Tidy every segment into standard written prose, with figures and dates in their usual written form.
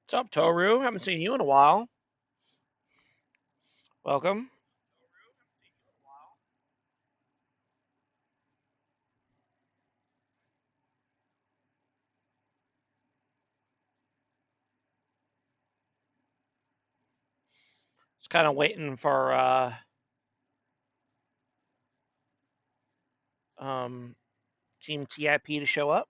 What's up, Toru? Haven't seen you in a while. Welcome. Just kind of waiting for um, Team TIP to show up.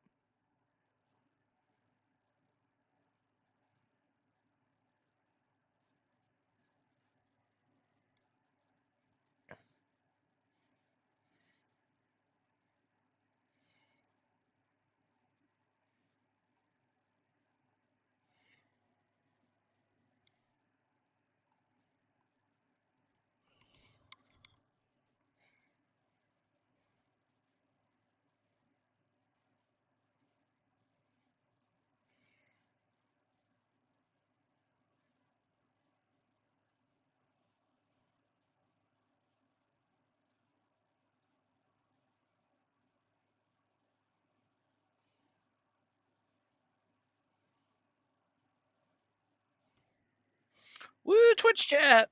Woo, Twitch chat.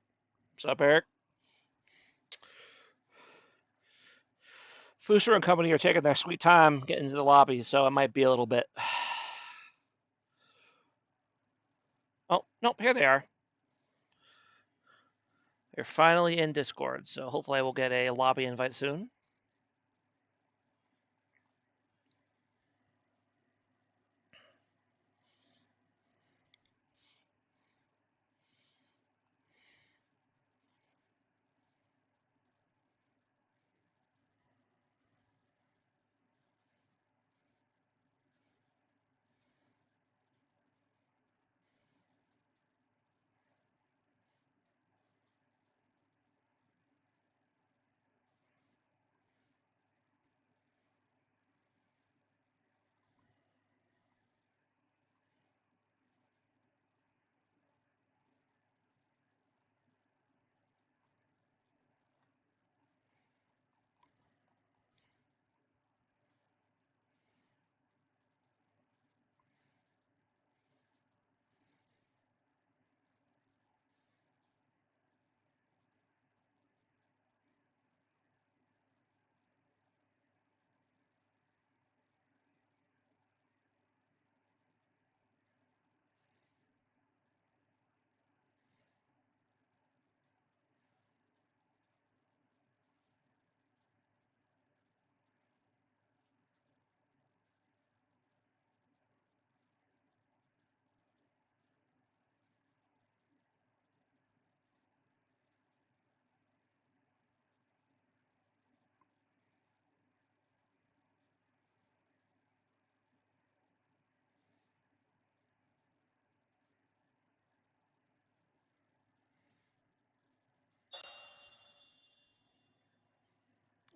What's up, Eric? Fooster and company are taking their sweet time getting into the lobby, so it might be a little bit. Oh, nope, here they are. They're finally in Discord, so hopefully I will get a lobby invite soon.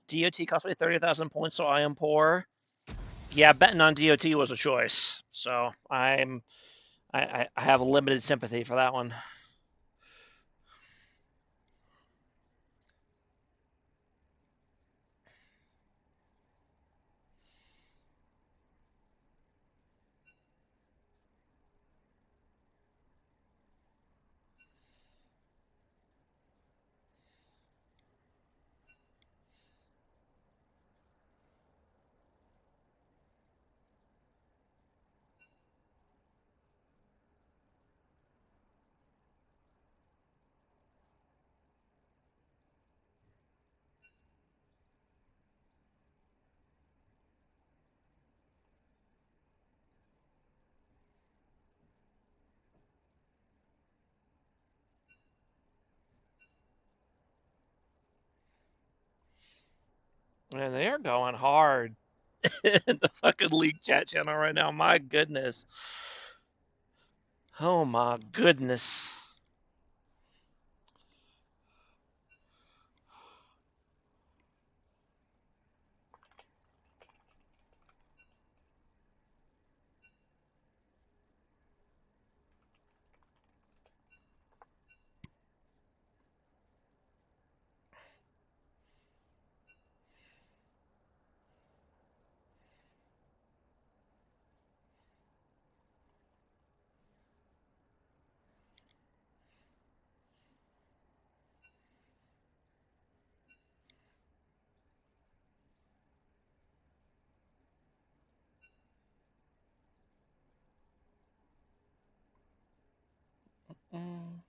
DOT cost me 30,000 points, so I am poor. Yeah, betting on DOT was a choice, so I have limited sympathy for that one. And they are going hard in the fucking league chat channel right now. My goodness. Oh my goodness. Mm.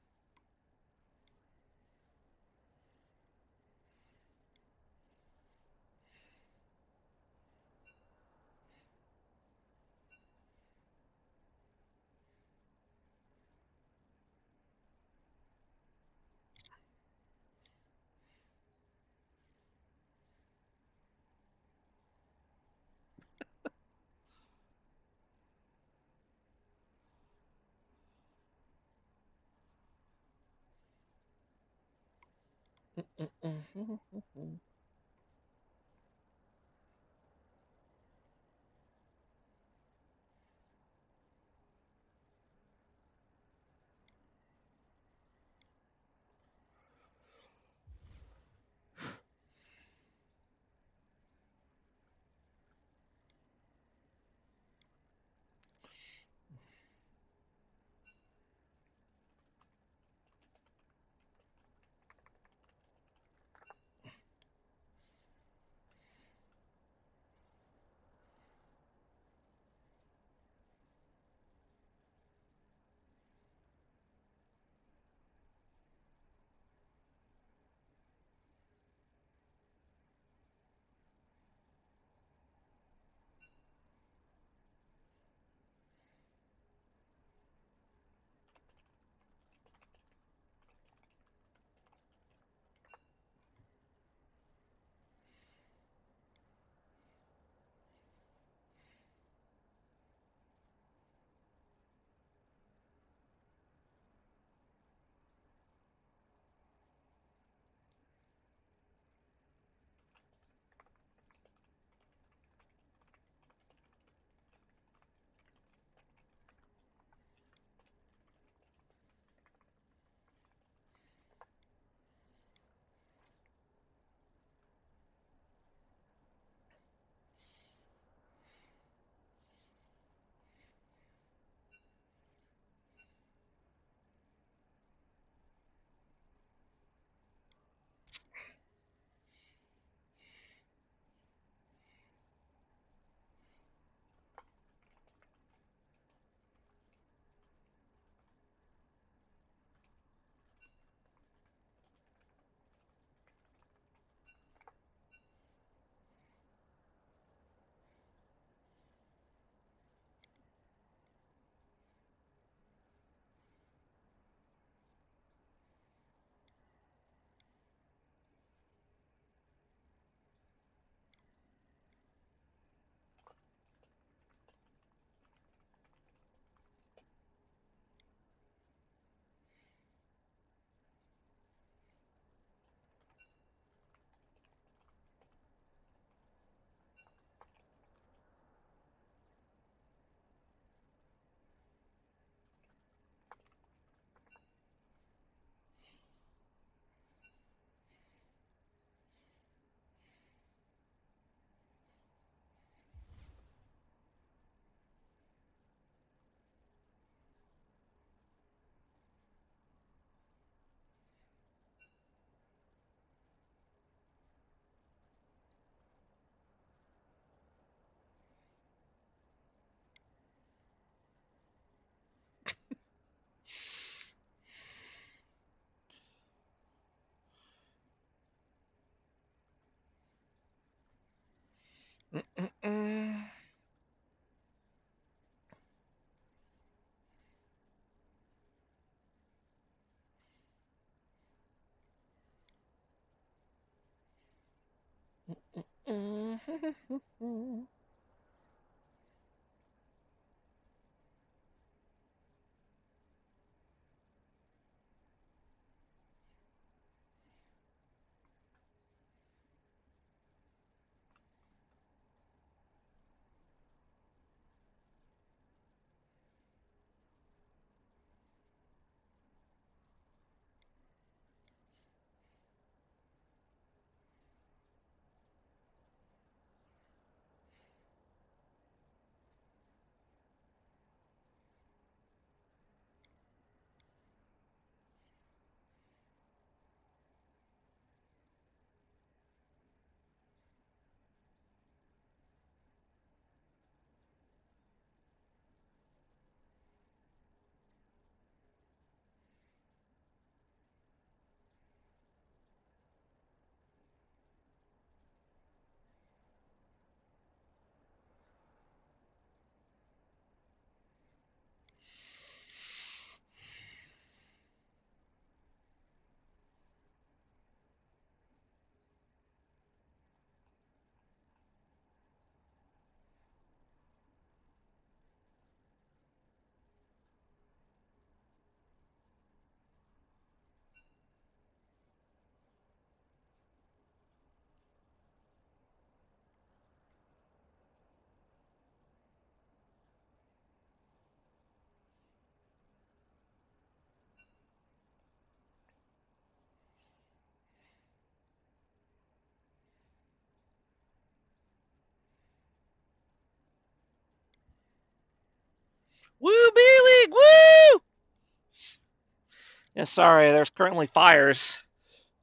Yeah, sorry, there's currently fires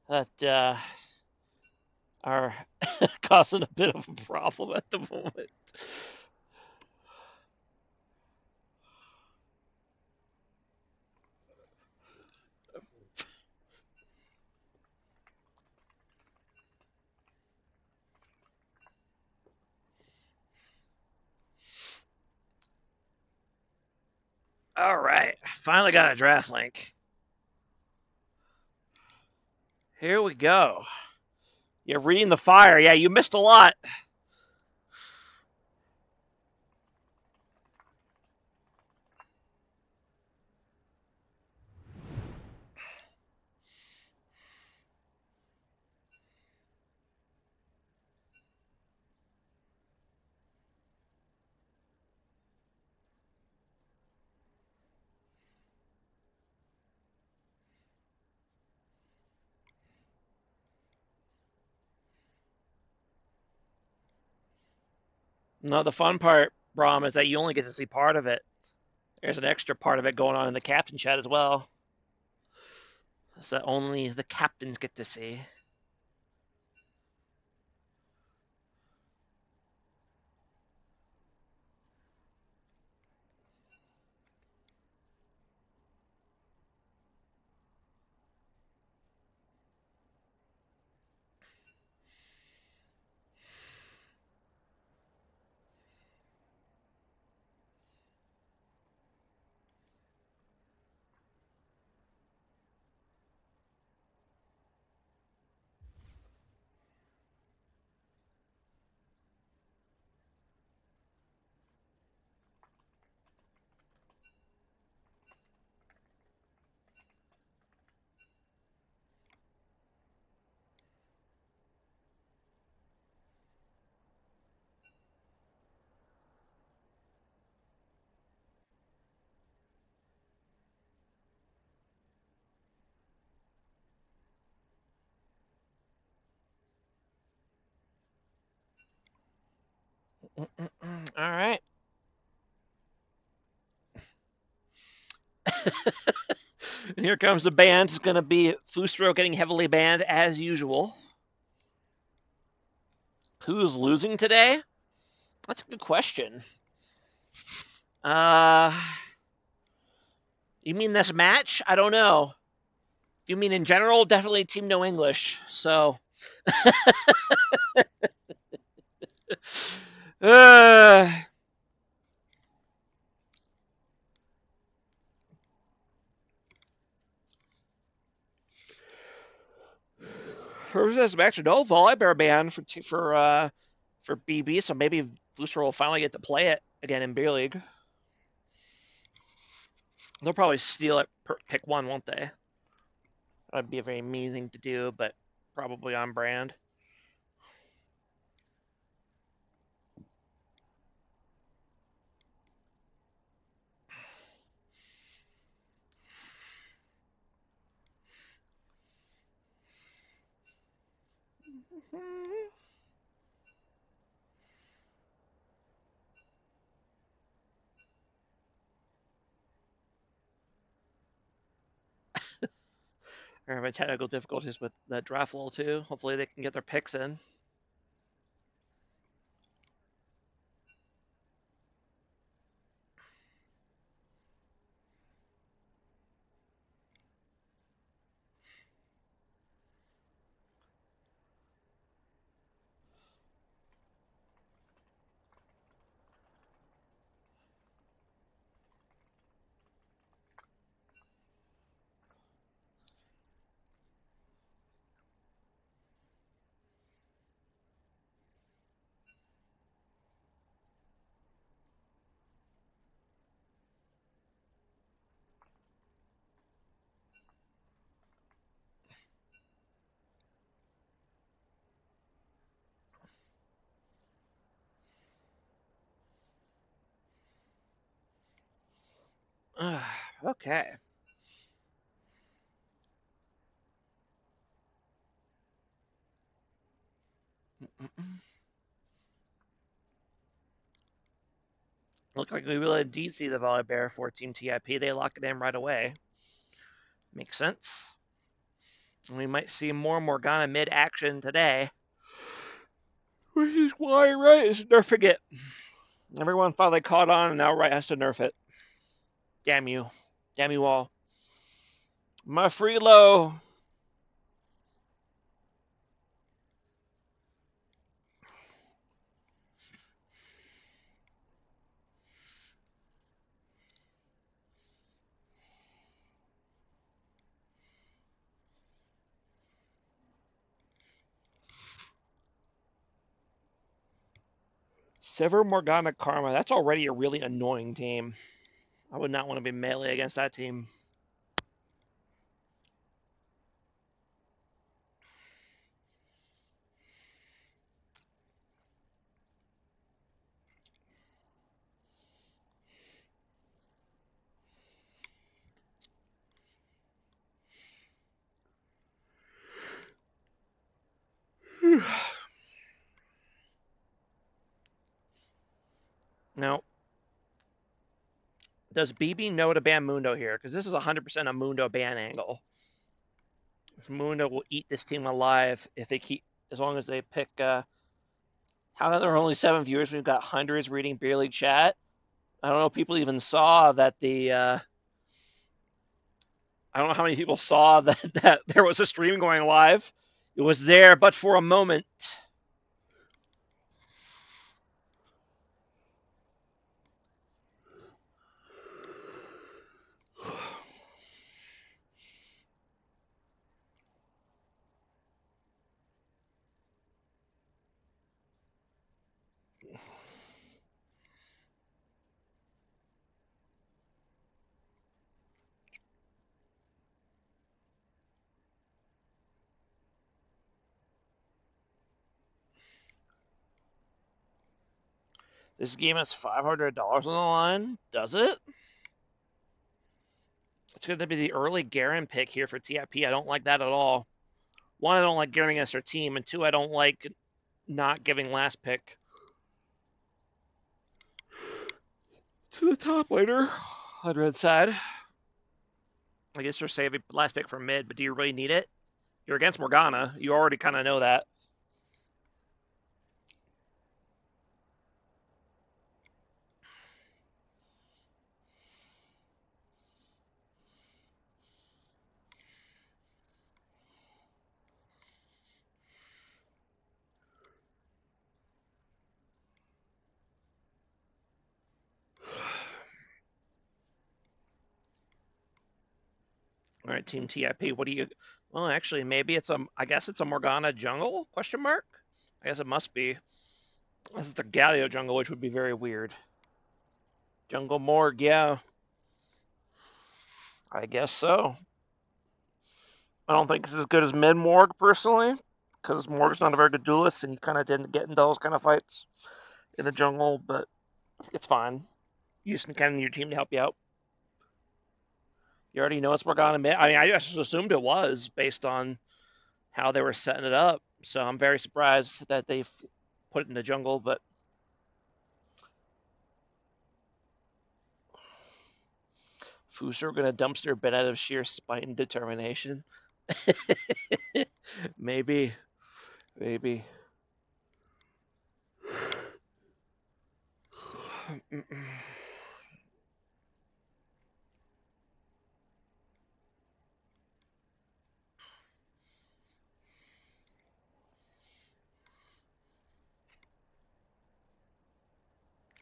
that are causing a bit of a problem at the moment. All right, finally got a draft link. Here we go. You're reading the fire. Yeah, you missed a lot. No, the fun part, Brom, is that you only get to see part of it. There's an extra part of it going on in the captain chat as well. So that only the captains get to see. All right. And here comes the band. It's going to be Fusro getting heavily banned as usual. Who's losing today? That's a good question. Uh, you mean this match? I don't know. If you mean in general, definitely Team No English. So, uh, who's this match? No Volibear ban for BB. So maybe Booster will finally get to play it again in Beer League. They'll probably steal it, pick one, won't they? That'd be a very mean thing to do, but probably on brand. They're having technical difficulties with that draft roll too. Hopefully they can get their picks in. Okay. Look like we really did see the Volibear for Team TIP. They locked it in right away. Makes sense. We might see more Morgana mid action today. Which is why Wright is nerfing it. Everyone finally caught on, and now Wright has to nerf it. Damn you. Damn you all. My Freelo. Sever Morgana Karma. That's already a really annoying team. I would not want to be melee against that team. Now, does BB know to ban Mundo here? Because this is 100% a Mundo ban angle. Mundo will eat this team alive if they keep, as long as they pick. How there are only 7 viewers? We've got hundreds reading Beer League chat. I don't know if people even saw that the. I don't know how many people saw that there was a stream going live. It was there, but for a moment. This game has $500 on the line. Does it? It's going to be the early Garen pick here for TIP. I don't like that at all. One, I don't like Garen against their team, and two, I don't like not giving last pick to the top laner on red side. I guess they're saving last pick for mid, but do you really need it? You're against Morgana. You already kind of know that. All right, Team TIP. What do you? Well, actually, maybe it's a. I guess it's a Morgana jungle? Question mark. I guess it must be. Unless it's a Galio jungle, which would be very weird. Jungle Morg, yeah. I guess so. I don't think it's as good as mid Morg personally, because Morg's not a very good duelist, and you kind of didn't get into those kind of fights in the jungle. But it's fine. You just kind of need your team to help you out. You already know it's Morgana mid. I mean, I just assumed it was based on how they were setting it up. So I'm very surprised that they've put it in the jungle, but Fuso gonna dumpster bed out of sheer spite and determination. Maybe. Maybe.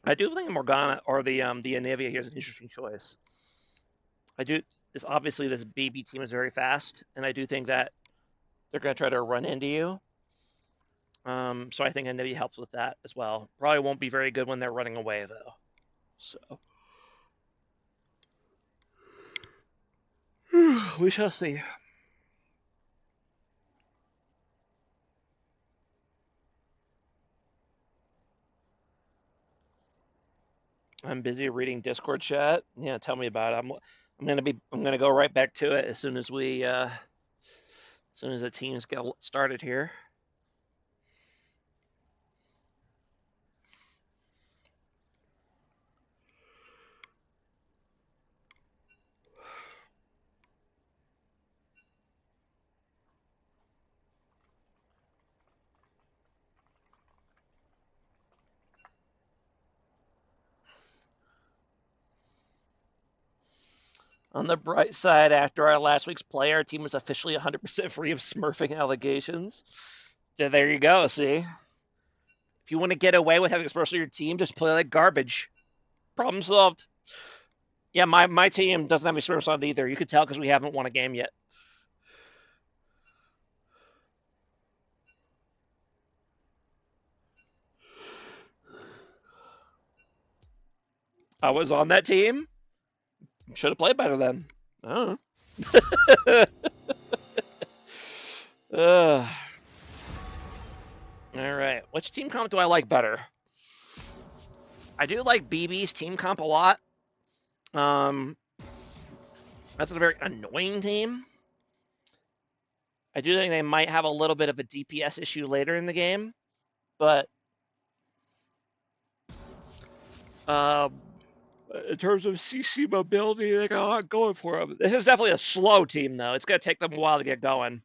I do think Morgana or the Anivia here is an interesting choice. I do. This obviously this BB team is very fast, and I do think that they're going to try to run into you. So I think Anivia helps with that as well. Probably won't be very good when they're running away though. So we shall see. I'm busy reading Discord chat. Yeah, tell me about it. I'm gonna go right back to it as soon as the teams get started here. On the bright side, after our last week's play, our team was officially 100% free of smurfing allegations. So there you go, see? If you want to get away with having smurfs on your team, just play like garbage. Problem solved. Yeah, my team doesn't have any smurfs on it either. You could tell because we haven't won a game yet. I was on that team. Should have played better then. I don't know. All right. Which team comp do I like better? I do like BB's team comp a lot. Um, that's a very annoying team. I do think they might have a little bit of a DPS issue later in the game, but um, in terms of CC mobility, they got a lot going for them. This is definitely a slow team, though. It's going to take them a while to get going.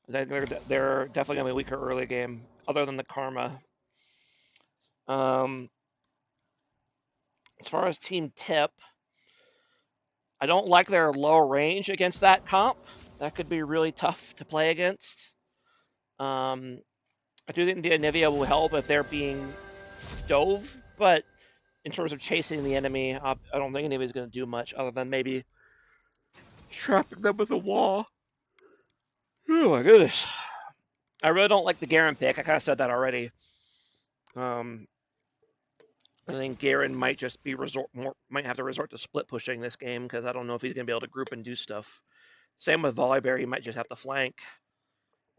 They're definitely going to be weaker early game, other than the Karma. As far as team tip, I don't like their low range against that comp. That could be really tough to play against. I do think the Anivia will help if they're being dove, but in terms of chasing the enemy, I don't think Anivia's going to do much other than maybe trapping them with a wall. Oh my goodness. I really don't like the Garen pick. I kind of said that already. I think Garen might just be might have to resort to split pushing this game because I don't know if he's going to be able to group and do stuff. Same with Volibear, he might just have to flank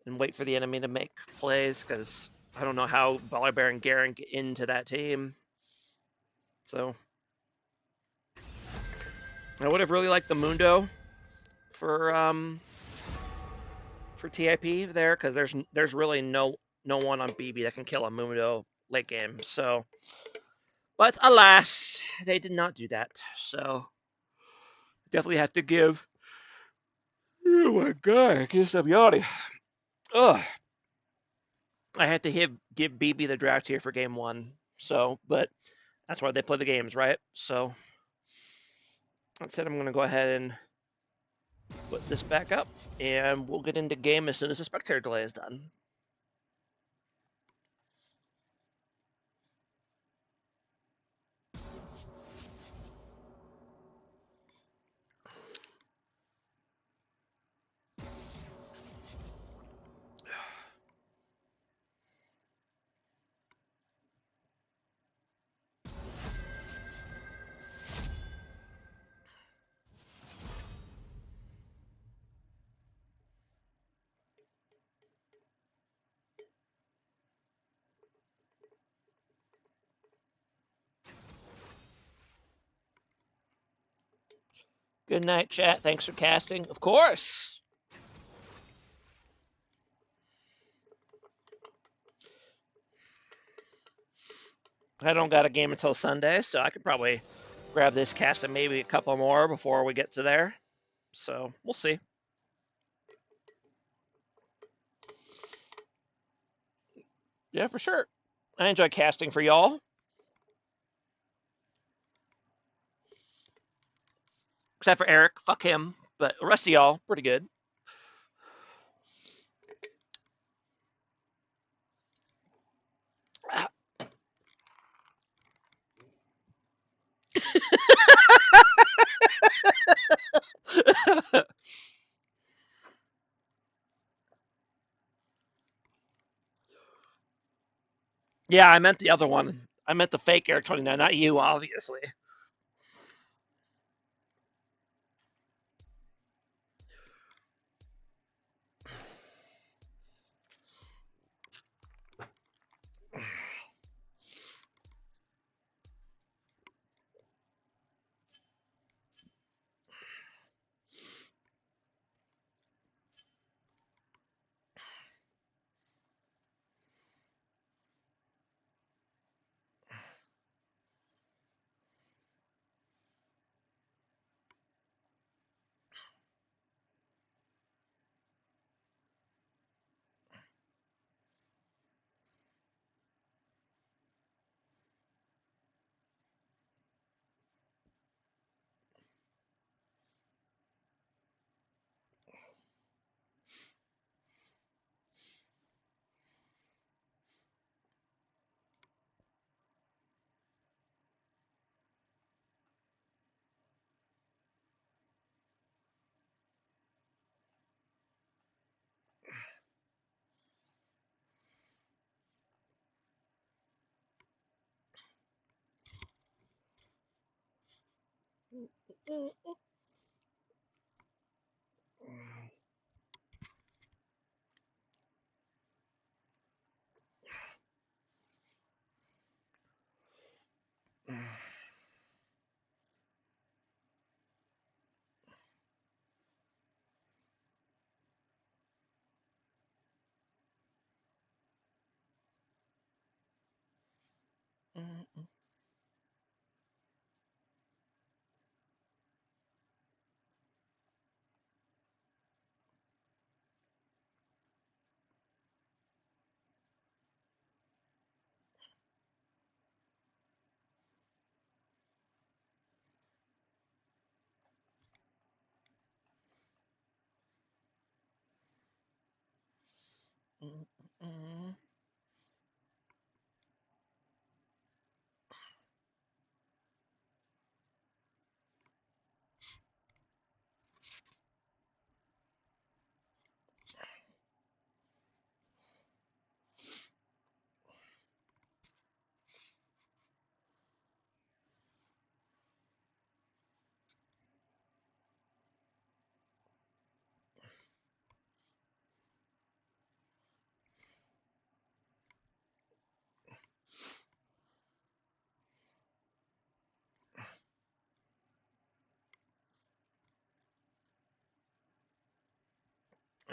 and wait for the enemy to make plays because I don't know how Volibear and Garen get into that team. So I would have really liked the Mundo for TIP there because there's really no one on BB that can kill a Mundo late game. So, but alas, they did not do that. So definitely have to give. Oh my god, I can't stop yawning. Ugh. I had to give BB the draft here for game one. So, but that's why they play the games, right? So that said, I'm going to go ahead and put this back up, and we'll get into game as soon as the spectator delay is done. Good night, chat. Thanks for casting. Of course. I don't got a game until Sunday, so I could probably grab this cast and maybe a couple more before we get to there. So we'll see. Yeah, for sure. I enjoy casting for y'all. Except for Eric. Fuck him. But the rest of y'all, pretty good. Yeah, I meant the other one. I meant the fake Eric 29, not you, obviously.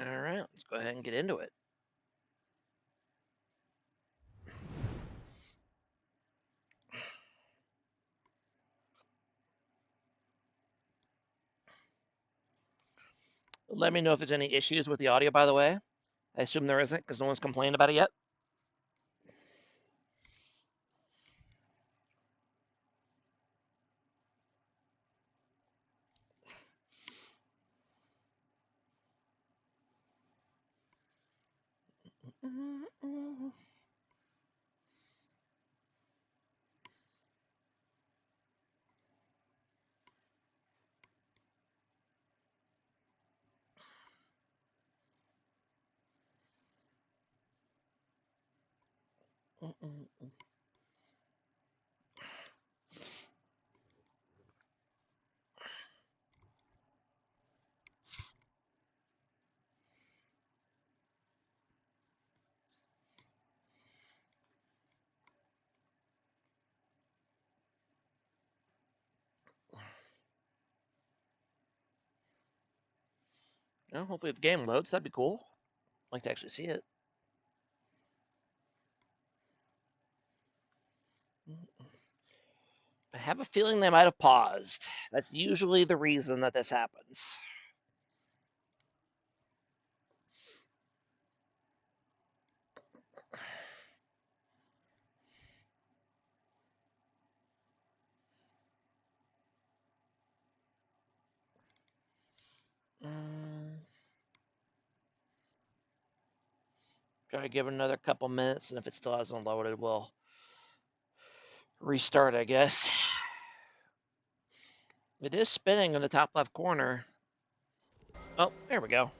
All right, let's go ahead and get into it. Let me know if there's any issues with the audio, by the way. I assume there isn't because no one's complained about it yet. Well, hopefully the game loads. That'd be cool. I'd like to actually see it. I have a feeling they might have paused. That's usually the reason that this happens. Try to give it another couple minutes, and if it still hasn't loaded, we'll restart, I guess. It is spinning in the top left corner. Oh, there we go.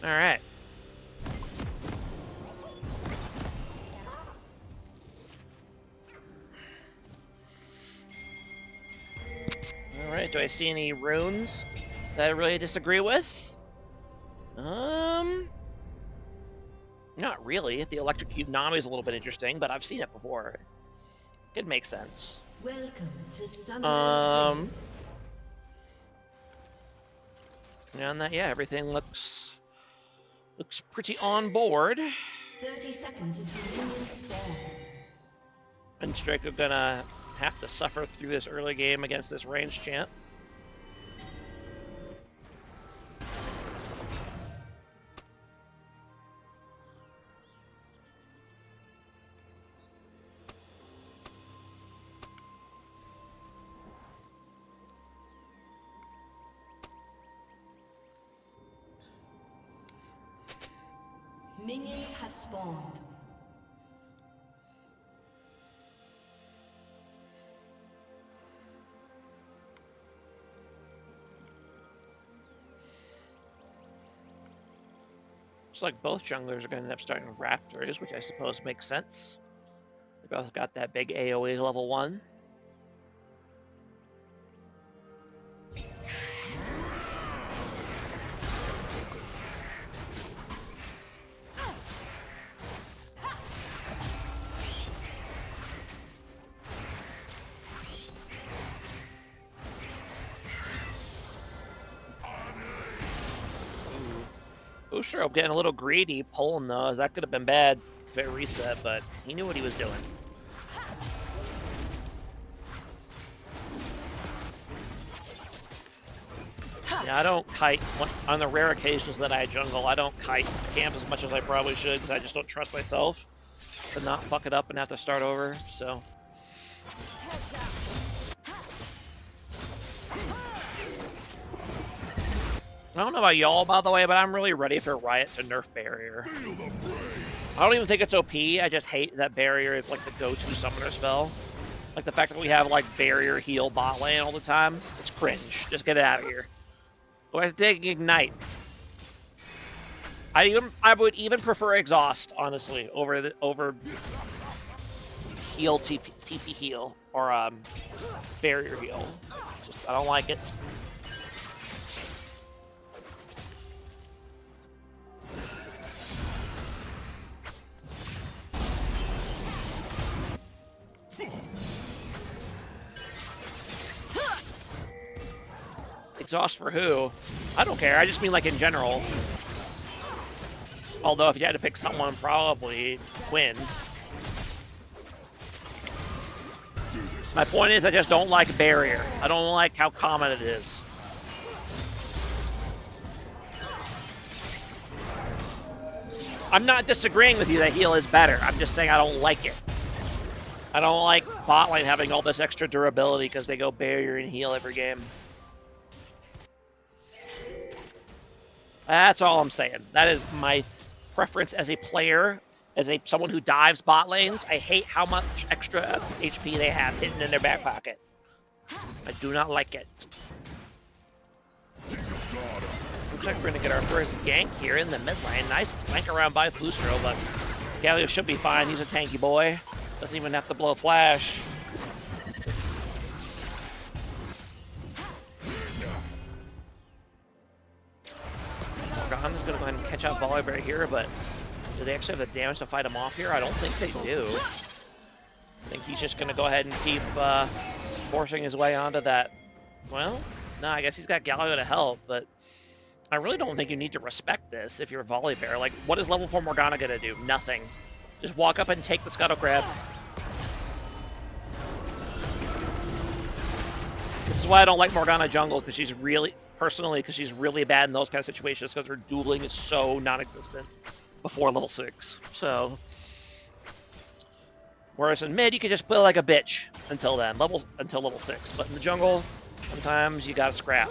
All right. All right, do I see any runes that I really disagree with? Not really. The electrocute Nami is a little bit interesting, but I've seen it before. It makes sense. Welcome to Summer's And that, yeah, everything looks pretty on board. 30 seconds until minions spawn. And Straker gonna have to suffer through this early game against this ranged champ. Minions have spawned. Looks like both junglers are going to end up starting with Raptors, which I suppose makes sense. They both got that big AoE level 1. Booster getting a little greedy, pulling those. That could have been bad if it reset, but he knew what he was doing. Yeah, I don't kite. On the rare occasions that I jungle, I don't kite camp as much as I probably should because I just don't trust myself to not fuck it up and have to start over, so... I don't know about y'all, by the way, but I'm really ready for Riot to nerf Barrier. I don't even think it's OP, I just hate that Barrier is like the go-to summoner spell. Like the fact that we have like Barrier heal bot lane all the time, it's cringe. Just get it out of here. Go ahead and take Ignite. I would even prefer Exhaust, honestly, over heal TP heal or Barrier heal. I don't like it. Exhaust for who? I don't care. I just mean like in general. Although if you had to pick someone, probably Quinn. My point is I just don't like Barrier. I don't like how common it is. I'm not disagreeing with you that heal is better. I'm just saying I don't like it. I don't like bot lane having all this extra durability because they go Barrier and heal every game. That's all I'm saying. That is my preference as a player, as someone who dives bot lanes. I hate how much extra HP they have hidden in their back pocket. I do not like it. Looks like we're going to get our first gank here in the mid lane. Nice flank around by Flustro, but Galio should be fine. He's a tanky boy. Doesn't even have to blow flash. Morgana's going to go ahead and catch out Volibear here, but do they actually have the damage to fight him off here? I don't think they do. I think he's just going to go ahead and keep forcing his way onto that. Well, no, I guess he's got Galio to help, but I really don't think you need to respect this if you're Volibear. Like, what is level 4 Morgana going to do? Nothing. Just walk up and take the Scuttle Crab. This is why I don't like Morgana jungle, because she's really... Personally, because she's really bad in those kind of situations, because her dueling is so non-existent before level 6. So, whereas in mid, you can just play like a bitch until then, until level 6. But in the jungle, sometimes you gotta scrap.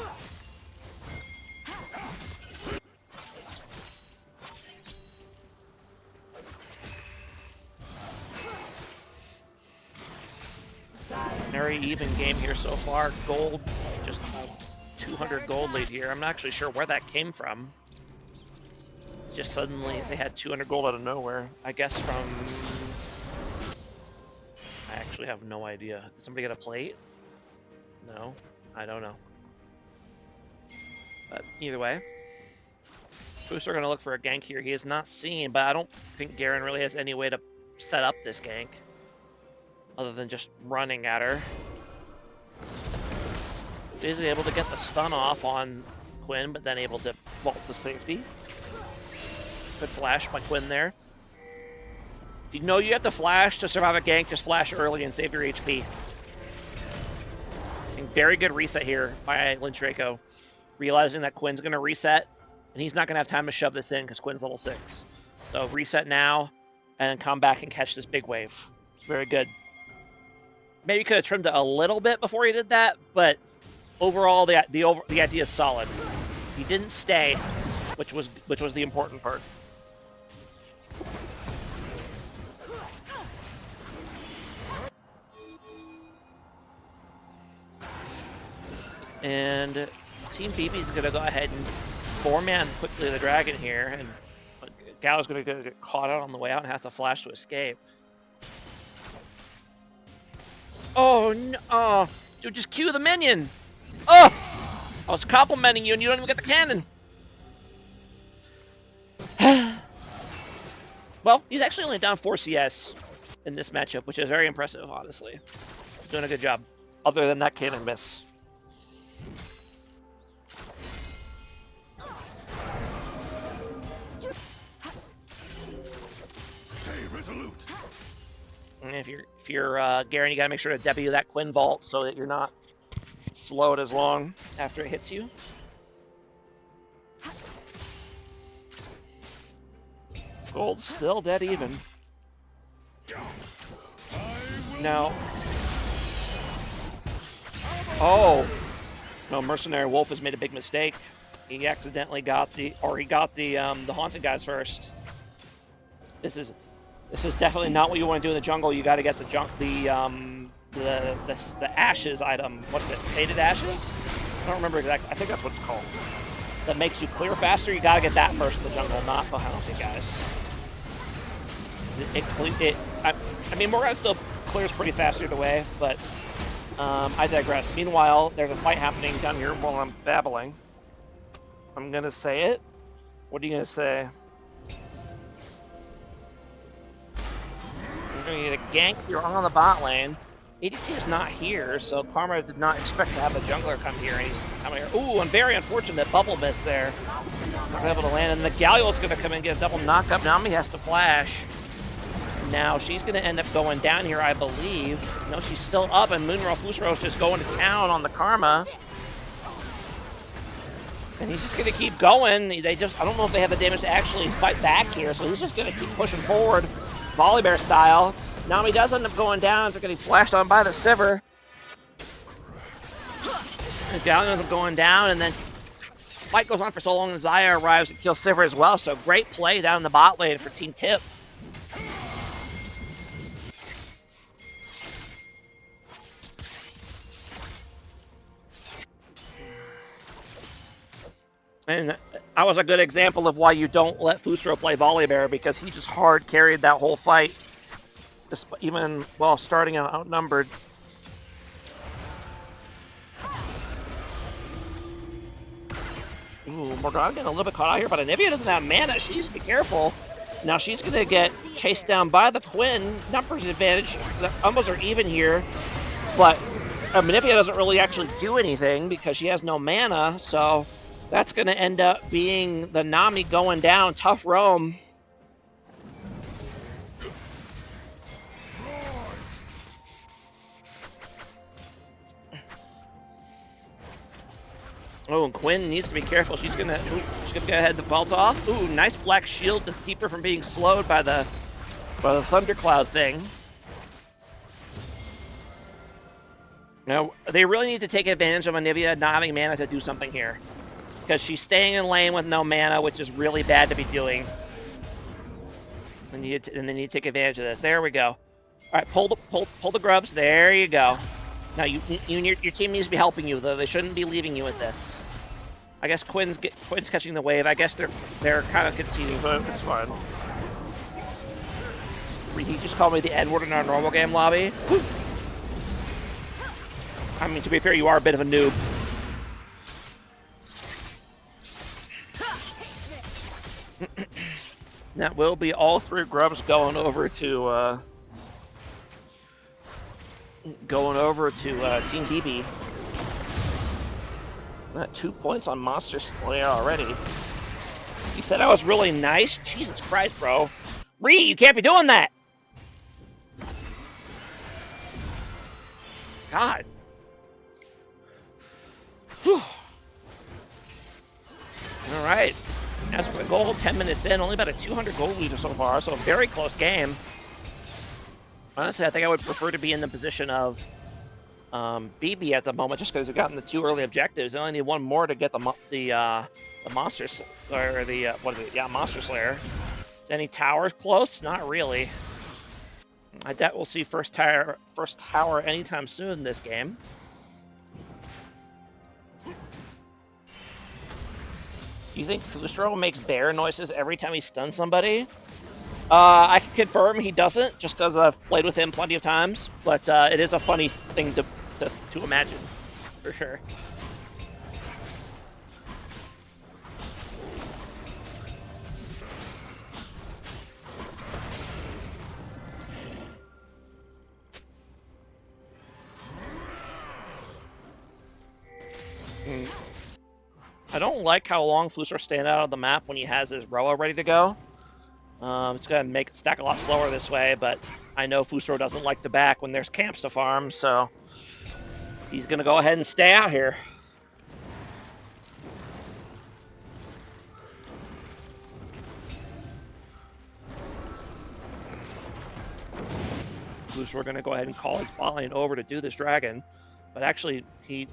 Very even game here so far. Gold, just 200 gold lead here. I'm not actually sure where that came from. Just suddenly they had 200 gold out of nowhere. I guess from... I actually have no idea. Did somebody get a plate? No, I don't know. But either way, Booster gonna look for a gank here. He is not seen, but I don't think Garen really has any way to set up this gank other than just running at her. Is able to get the stun off on Quinn, but then able to vault to safety. Good flash by Quinn there. If you know you have to flash to survive a gank, just flash early and save your HP. And very good reset here by Lynch Draco. Realizing that Quinn's going to reset, and he's not going to have time to shove this in because Quinn's level 6. So reset now, and then come back and catch this big wave. Very good. Maybe could have trimmed it a little bit before he did that, but overall, the idea is solid. He didn't stay, which was the important part. And Team BB is going to go ahead and 4-man quickly the dragon here, and Gallo's going to get caught out on the way out and has to flash to escape. Oh no! Oh, dude, just Q the minion. Oh! I was complimenting you and you don't even get the cannon. Well, he's actually only down 4 CS in this matchup, which is very impressive, honestly. Doing a good job, other than that cannon miss. And if you're Garen, you gotta make sure to W that Quinn vault so that you're not slowed as long after it hits you. Gold's still dead even. Now. Oh. No, Mercenary Wolf has made a big mistake. He accidentally got the Haunted guys first. This is definitely not what you want to do in the jungle. You got to get the ashes item. What is it? Faded ashes? I don't remember exactly. I think that's what it's called. That makes you clear faster. You got to get that first in the jungle, not the Haunted guys. I mean, Morgan still clears pretty fast either way, but I digress. Meanwhile, there's a fight happening down here while I'm babbling. I'm gonna say it. What are you gonna say? You're gonna get a gank. You're on the bot lane. ADC is not here, so Karma did not expect to have a jungler come here. He's coming here. Ooh, and very unfortunate bubble miss there. Not able to land, and the Galio's gonna come in and get a double knockup. Nami has to flash. Now she's going to end up going down here, I believe. No, she's still up, and Moonro Fusro's just going to town on the Karma. And he's just going to keep going. I don't know if they have the damage to actually fight back here, so he's just going to keep pushing forward, Volibear style. Nami does end up going down. They're getting flashed on by the Sivir. And Gallion ends up going down, and then fight goes on for so long, and Xayah arrives to kill Sivir as well. So great play down the bot lane for Team Tip. And that was a good example of why you don't let Fusro play Volibear, because he just hard carried that whole fight, even while starting out outnumbered. Ooh, Morgana getting a little bit caught out here, but Anivia doesn't have mana. She needs to be careful. Now she's going to get chased down by the Quinn. Numbers advantage. The Umbos are even here, but Anivia doesn't really actually do anything because she has no mana, so that's going to end up being the Nami going down. Tough roam. Oh, and Quinn needs to be careful. She's gonna go ahead the vault off. Ooh, nice black shield to keep her from being slowed by the thundercloud thing. Now they really need to take advantage of Anivia not having mana to do something here, because she's staying in lane with no mana, which is really bad to be doing. And they need to take advantage of this. There we go. All right, pull the grubs. There you go. Now your team needs to be helping you, though. They shouldn't be leaving you with this. I guess Quinn's catching the wave. I guess they're kind of conceding, but it's fine. He just called me the N-word in our normal game lobby. Woo. I mean, to be fair, you are a bit of a noob. That will be all three grubs going over to Team BB. 2 points on Monster Slayer already. You said I was really nice? Jesus Christ, bro. Ree, you can't be doing that! God. Whew. Alright. As for the goal, 10 minutes in, only about a 200 gold leader so far, so a very close game. Honestly, I think I would prefer to be in the position of BB at the moment, just because we've gotten the 2 early objectives. I only need 1 more to get the monster, or the what is it? Yeah, Monster Slayer. Is any towers close? Not really. I doubt we'll see first tower anytime soon in this game. Do you think Fusro makes bear noises every time he stuns somebody? I can confirm he doesn't, just because I've played with him plenty of times, but it is a funny thing to imagine, for sure. I don't like how long Fusro stand out on the map when he has his Roa ready to go. It's going to make it stack a lot slower this way, but I know Fusro doesn't like the back when there's camps to farm, so he's going to go ahead and stay out here. Fusro going to go ahead and call his bot lane over to do this dragon, but actually he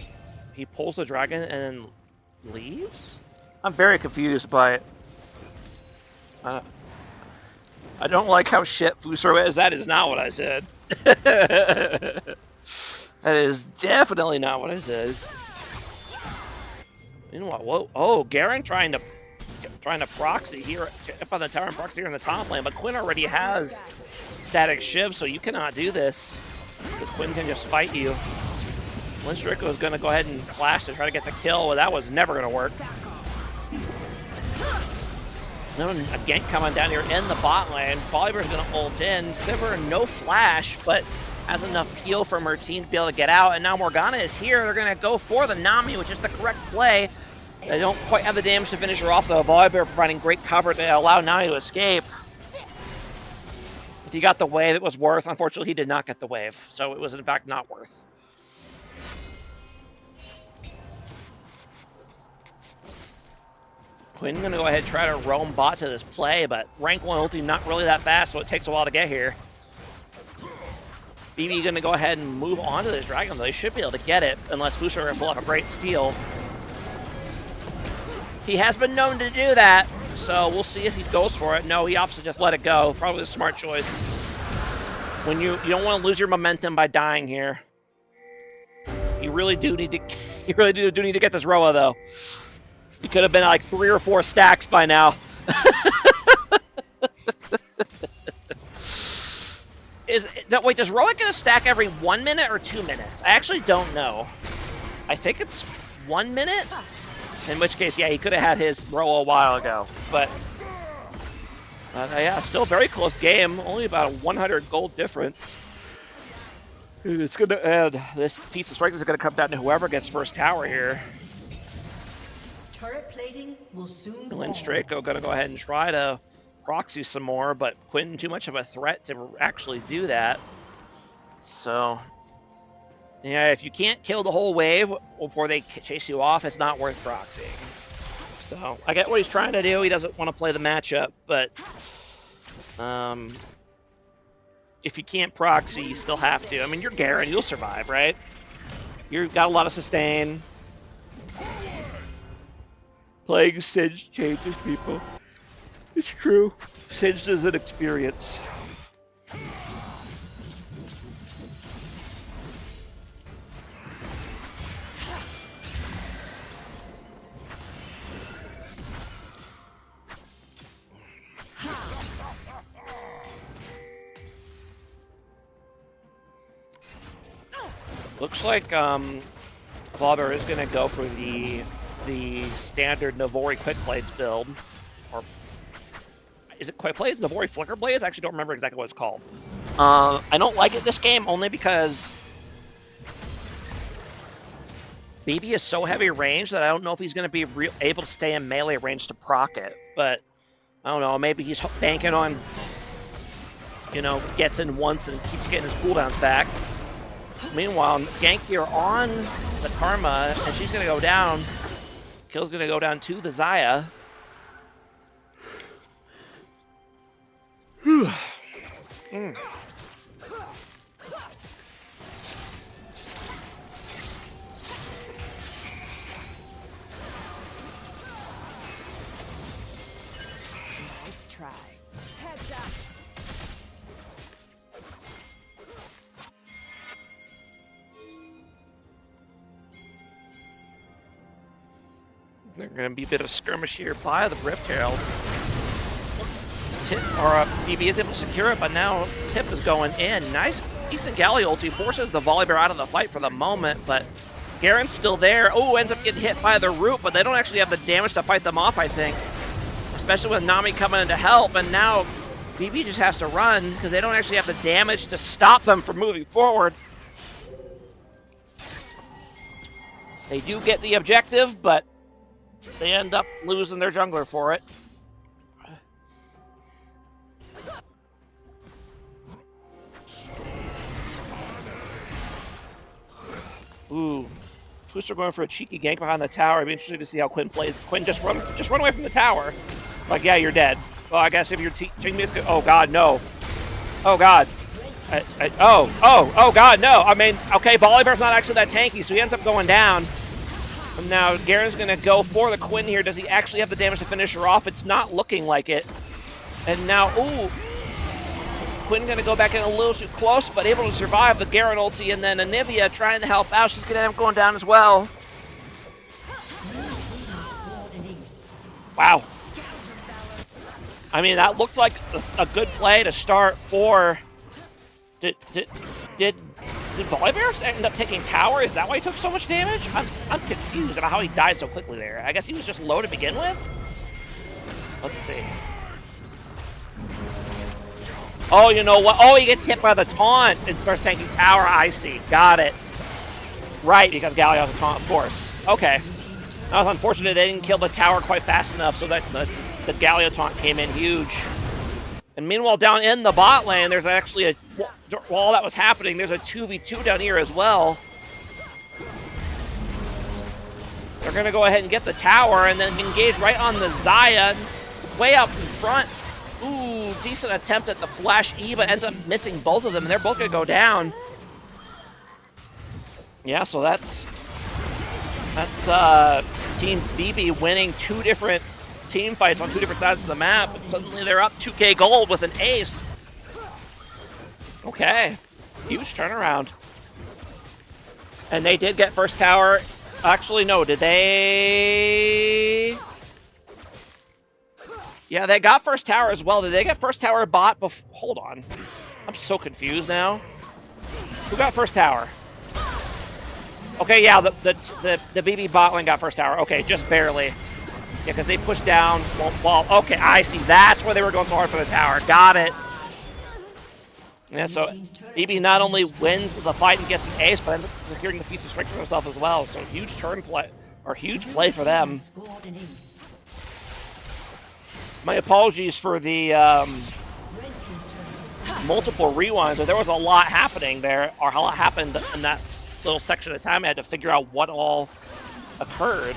pulls the dragon and then leaves? I'm very confused by it. I don't like how shit Fusro is. That is not what I said. That is definitely not what I said. Meanwhile, whoa, oh, Garen trying to proxy here up on the tower and proxy here in the top lane, but Quinn already has static shiv, so you cannot do this because Quinn can just fight you. Linstrico is going to go ahead and clash to try to get the kill, but that was never going to work. Then a gank coming down here in the bot lane. Volibear's going to ult in. Sivir, no flash, but has enough peel from her team to be able to get out. And now Morgana is here. They're going to go for the Nami, which is the correct play. They don't quite have the damage to finish her off, though. Volibear providing great cover to allow Nami to escape. If he got the wave, it was worth. Unfortunately, he did not get the wave, so it was, in fact, not worth. Quinn gonna go ahead and try to roam bot to this play, but rank 1 ulti not really that fast, so it takes a while to get here. BB gonna go ahead and move on to this dragon, though. They should be able to get it, unless Fusro can pull off a great steal. He has been known to do that, so we'll see if he goes for it. No, he opts to just let it go. Probably a smart choice. When you don't want to lose your momentum by dying here. You really do need to get this Roa, though. He could have been like 3 or 4 stacks by now. Wait, does Roa get a stack every 1 minute or 2 minutes? I actually don't know. I think it's 1 minute. In which case, yeah, he could have had his Roa a while ago. But yeah, still very close game. Only about a 100 gold difference. It's gonna add this feats of strength is gonna come down to whoever gets first tower here. Turret plating will soon fall. Linstraco gonna go ahead and try to proxy some more, but Quinn too much of a threat to actually do that. So, yeah, if you can't kill the whole wave before they chase you off, it's not worth proxying. So, I get what he's trying to do. He doesn't want to play the matchup, but if you can't proxy, you still have to. I mean, you're Garen, you'll survive, right? You've got a lot of sustain. Playing Singed changes people. It's true. Singed is an experience. Looks like Volibear is going to go for the standard Navori Quick Blades build. Or is it Quick Blades? Navori Flicker Blades? I actually don't remember exactly what it's called. I don't like it this game only because BB is so heavy range that I don't know if he's going to be able to stay in melee range to proc it. But I don't know, maybe he's banking on, you know, gets in once and keeps getting his cooldowns back. Meanwhile, gank here on the Karma, and she's going to go down. Kill's going to go down to the Xayah. Nice try. Heads up. There's going to be a bit of skirmish here by the Rift Herald. BB is able to secure it, but now Tip is going in. Nice, decent Galley ulti forces the Volibear out of the fight for the moment, but Garen's still there. Oh, ends up getting hit by the root, but they don't actually have the damage to fight them off, I think. Especially with Nami coming in to help, and now BB just has to run because they don't actually have the damage to stop them from moving forward. They do get the objective, but they end up losing their jungler for it. Ooh. Twister going for a cheeky gank behind the tower. It'd be interesting to see how Quinn plays. Quinn, just run away from the tower. Like, yeah, you're dead. Well, I guess if you're taking me, oh god, no. Oh god. Oh god, no. I mean, okay, Volibear's not actually that tanky, so he ends up going down. And now Garen's gonna go for the Quinn here. Does he actually have the damage to finish her off? It's not looking like it. And now, ooh. Quinn gonna go back in a little too close, but able to survive the Garen ulti, and then Anivia trying to help out. She's gonna end up going down as well. Wow. I mean, that looked like a good play to start for. Did Volibear end up taking tower? Is that why he took so much damage? I'm confused about how he died so quickly there. I guess he was just low to begin with. Let's see. Oh, you know what? Oh, he gets hit by the taunt and starts tanking tower. I see. Got it. Right, because Galio has a taunt, of course. Okay. That was unfortunate they didn't kill the tower quite fast enough, so that the Galio taunt came in huge. And meanwhile, down in the bot lane, there's actually a... While that was happening, there's a 2v2 down here as well. They're going to go ahead and get the tower and then engage right on the Xayah. Way up in front. Ooh, decent attempt at the Flash E, but ends up missing both of them, and they're both going to go down. Yeah, so that's Team BB winning 2 different team fights on 2 different sides of the map, and suddenly they're up 2k gold with an ace. Okay, huge turnaround. And they did get first tower. Actually, no, did they? Yeah, they got first tower as well. Did they get first tower bot before? Hold on. I'm so confused now. Who got first tower? Okay, yeah, the BB bot lane got first tower. Okay, just barely. Yeah, because they pushed down. Well, okay, I see. That's where they were going so hard for the tower. Got it. Yeah, so BB not only wins the fight and gets an ace, but ends up securing the piece of strength for himself as well. So huge turn play, or huge play for them. My apologies for the multiple rewinds, but there was a lot happening there, or a lot happened in that little section of time. I had to figure out what all occurred.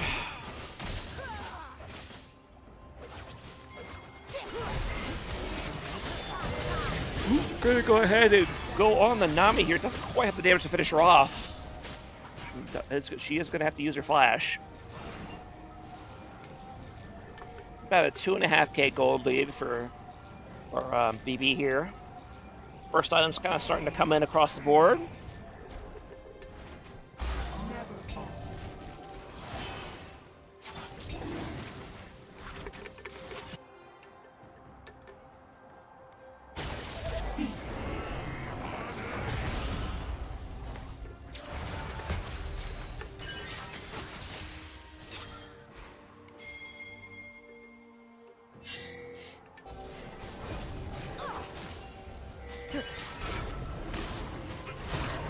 Gonna go ahead and go on the Nami here. Doesn't quite have the damage to finish her off. She is gonna have to use her flash. About a 2.5k gold lead for BB here. First item's kind of starting to come in across the board.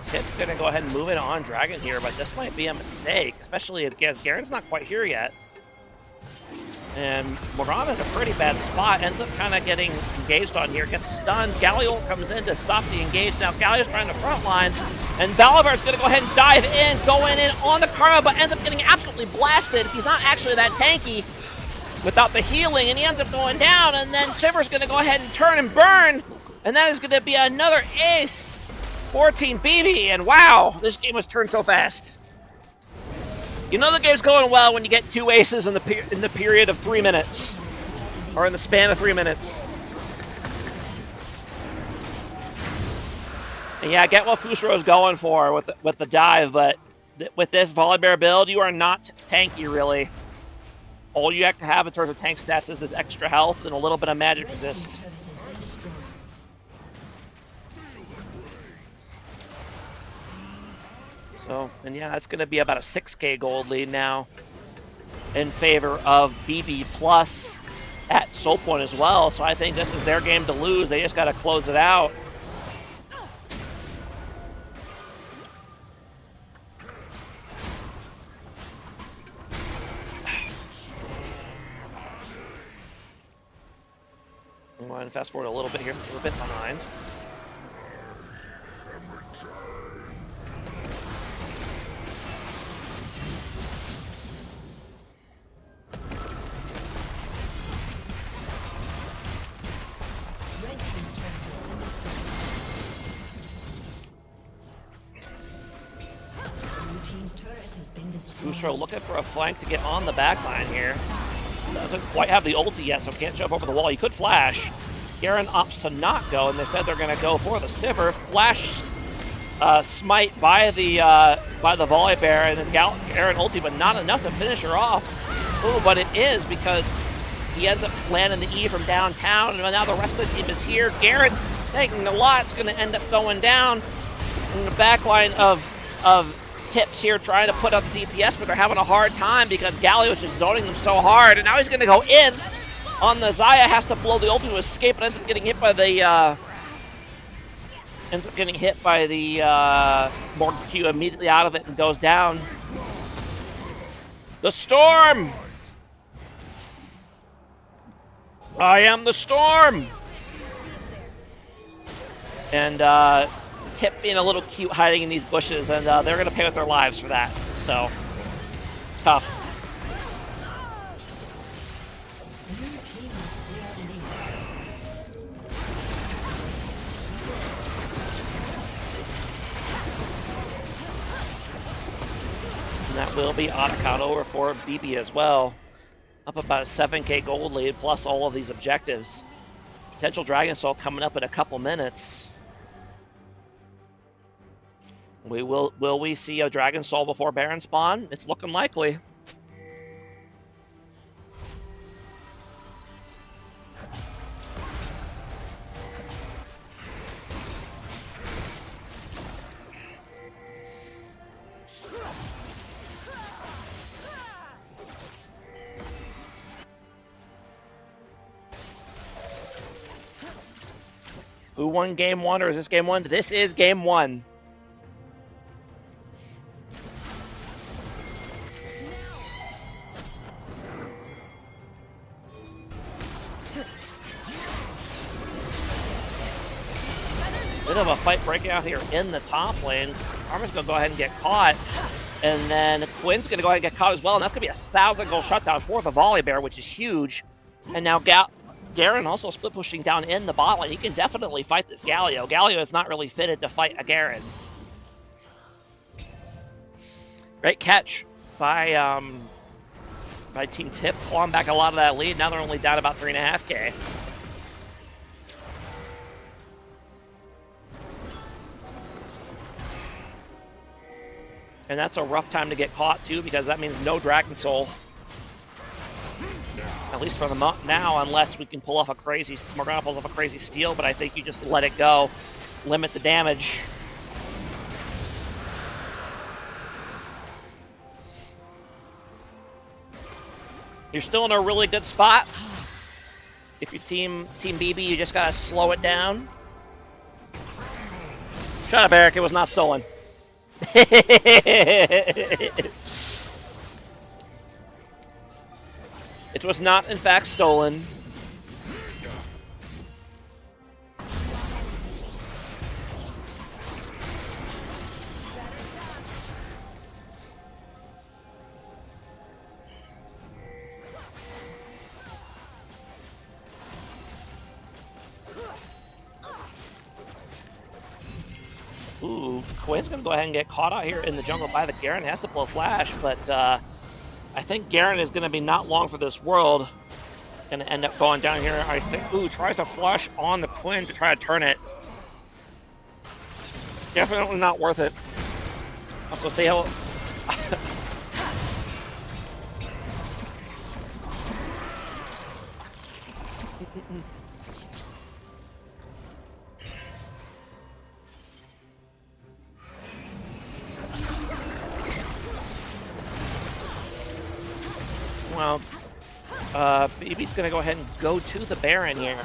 Tip's gonna go ahead and move it on Dragon here, but this might be a mistake, especially as Garen's not quite here yet. And Morgana's a pretty bad spot, ends up kind of getting engaged on here, gets stunned. Galio comes in to stop the engage. Now Galio's trying to frontline, and Volibear's gonna go ahead and dive in, going in on the Karma, but ends up getting absolutely blasted. He's not actually that tanky without the healing, and he ends up going down, and then Sivir's gonna go ahead and turn and burn, and that is gonna be another ace for Team BB, and wow, this game was turned so fast. You know the game's going well when you get 2 aces in the period of 3 minutes, or in the span of 3 minutes. And yeah, I get what Fusro's going for with the dive, but with this Volibear build, you are not tanky really. All you have to have in terms of tank stats is this extra health and a little bit of magic resist. So, and yeah, that's going to be about a 6k gold lead now in favor of BB Plus at Soul Point as well. So I think this is their game to lose. They just got to close it out. I'm going to fast forward a little bit here since we're a bit behind. destroyed. looking for a flank to get on the back line here. Doesn't quite have the ulti yet, so can't jump over the wall. He could flash. Garen opts to not go, and they said they're going to go for the Sivir. Flash smite by the Volibear, and then Garen ulti, but not enough to finish her off. Ooh, but it is because he ends up landing the E from downtown, and now the rest of the team is here. Garen taking the lot. It's going to end up going down in the back line of Tips here trying to put up the DPS, but they're having a hard time because Galio is just zoning them so hard, and now he's going to go in on the Xayah, has to blow the ulti to escape, and ends up getting hit by the Morgan Q immediately out of it and goes down. The Storm! I am the Storm! And Tip being a little cute hiding in these bushes, and they're going to pay with their lives for that. So, tough. And that will be auto count over for BB as well. Up about a 7k gold lead plus all of these objectives. Potential Dragon Soul coming up in a couple minutes. Will we see a Dragon Soul before Baron spawn? It's looking likely. Who won game one, or is this game one? This is game one. Bit of a fight breaking out here in the top lane. Armin's gonna go ahead and get caught. And then Quinn's gonna go ahead and get caught as well. And that's gonna be a 1,000 gold shutdown for the Volibear, which is huge. And now Garen also split pushing down in the bot lane. He can definitely fight this Galio. Galio is not really fitted to fight a Garen. Great catch by Team Tip, clawing back a lot of that lead. Now they're only down about 3.5k. And that's a rough time to get caught too, because that means no Dragon Soul. At least for the now, unless we can pull off a crazy, Morgana pulls off a crazy steal, but I think you just let it go, limit the damage. You're still in a really good spot. If you're Team BB, you just gotta slow it down. Shut up, Eric, it was not stolen. It was not, in fact, stolen. Ooh, Quinn's gonna go ahead and get caught out here in the jungle by the Garen. Has to blow flash, but I think Garen is gonna be not long for this world. Gonna end up going down here. I think. Ooh, tries a flush on the Quinn to try to turn it. Definitely not worth it. Also, see how. Well, BB's gonna go ahead and go to the Baron here.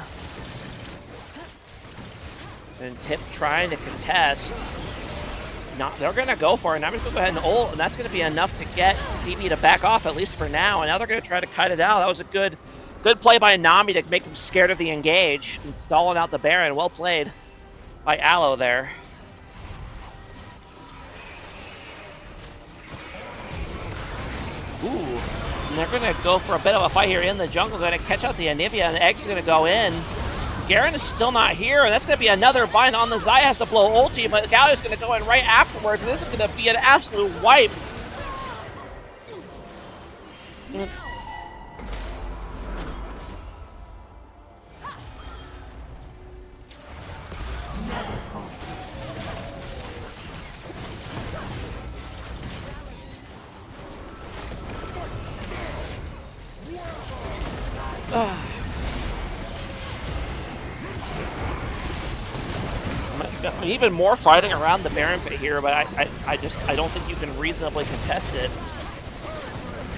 And Tip trying to contest. They're gonna go for it. Now I'm gonna go ahead and ult, and that's gonna be enough to get BB to back off, at least for now. And now they're gonna try to cut it out. That was a good play by Nami to make them scared of the engage, and stalling out the Baron. Well played by Aloe there. Ooh. And they're going to go for a bit of a fight here in the jungle. Going to catch out the Anivia, and Egg's going to go in. Garen is still not here, and that's going to be another bind on the Xayah. Has to blow ulti, but Galio's going to go in right afterwards, and this is going to be an absolute wipe Mm. Even more fighting around the Baron pit here, but I don't think you can reasonably contest it.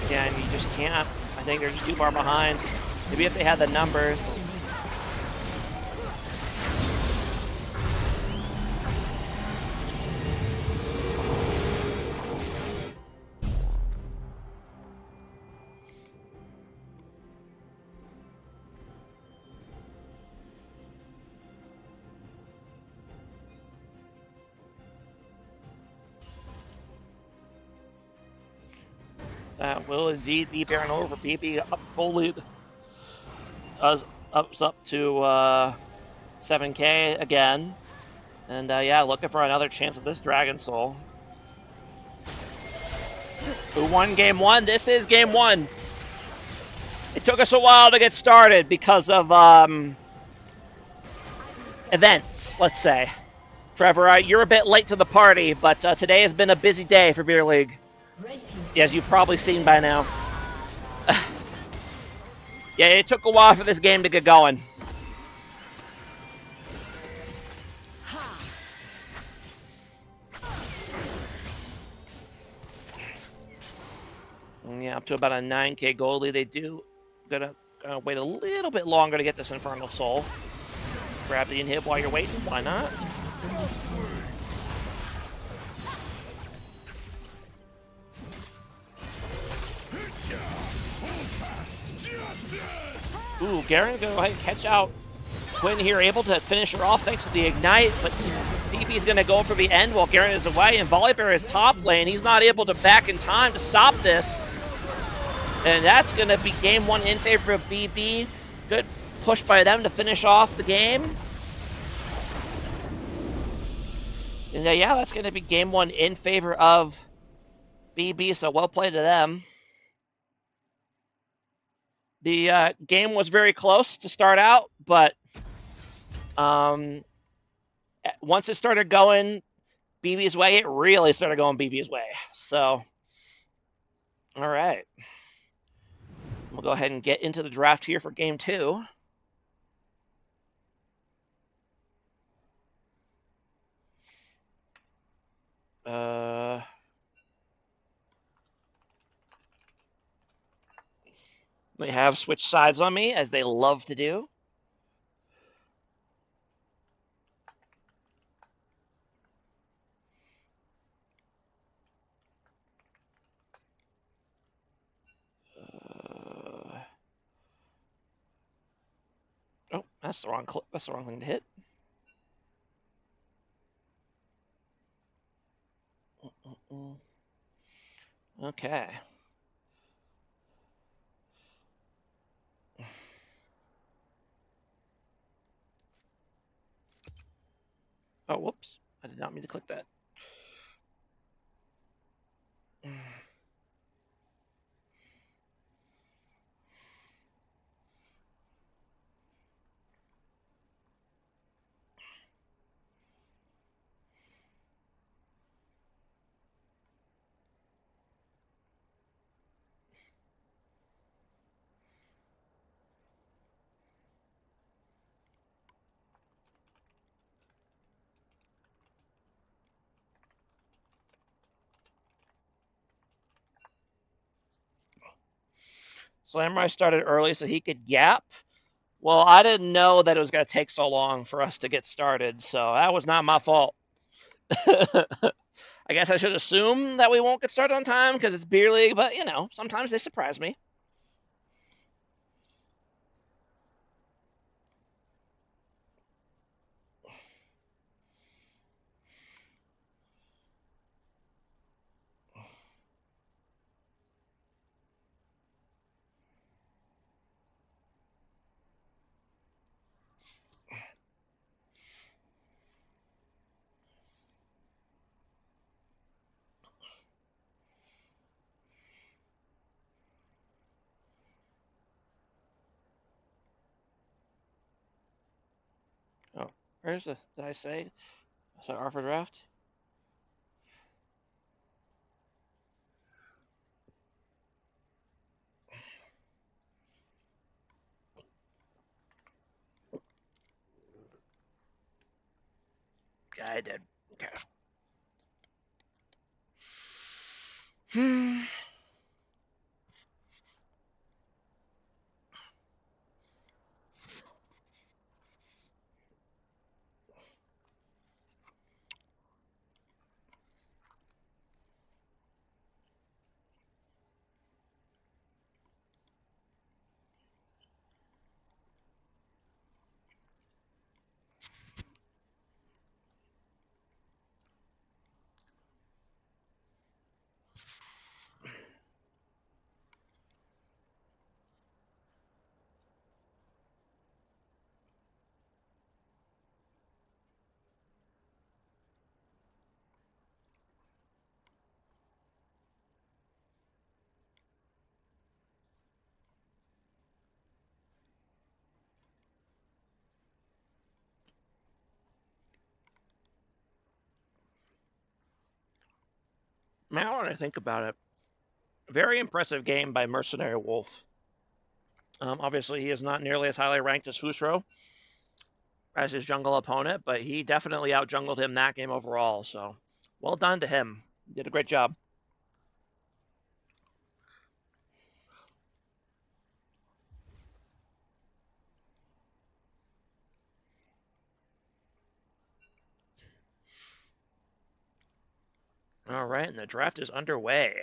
Again, you just can't. I think they're just too far behind. Maybe if they had the numbers. Will indeed be Baron over. BB up fully up to 7K again. And yeah, looking for another chance at this Dragon Soul. Who won game one? This is game one. It took us a while to get started because of events, let's say. Trevor, you're a bit late to the party, but today has been a busy day for Beer League, as you've probably seen by now. Yeah, it took a while for this game to get going. Yeah, up to about a 9K goalie. They do gonna wait a little bit longer to get this Infernal Soul. Grab the inhib while you're waiting. Why not? Ooh, Garen gonna go ahead and catch out Quinn here, able to finish her off thanks to the Ignite, but DP's gonna go for the end while Garen is away, and Volibear is top lane. He's not able to back in time to stop this. And that's gonna be game one in favor of BB. Good push by them to finish off the game. And yeah, that's gonna be game one in favor of BB, so well played to them. The game was very close to start out, but once it started going BB's way, it really started going BB's way. So, all right. We'll go ahead and get into the draft here for game two. They have switched sides on me, as they love to do. Oh, that's the wrong clip. That's the wrong thing to hit. Okay. Oh, whoops. I did not mean to click that. Samurai started early so he could yap. Well, I didn't know that it was going to take so long for us to get started, so that was not my fault. I guess I should assume that we won't get started on time because it's Beer League, but, you know, sometimes they surprise me. Oh, where's the? Did I say? So R for draft. Yeah, I did. Okay. Now when I think about it, very impressive game by Mercenary Wolf. Obviously, he is not nearly as highly ranked as Fusro as his jungle opponent, but he definitely outjungled him that game overall. So, well done to him. He did a great job. All right, and the draft is underway.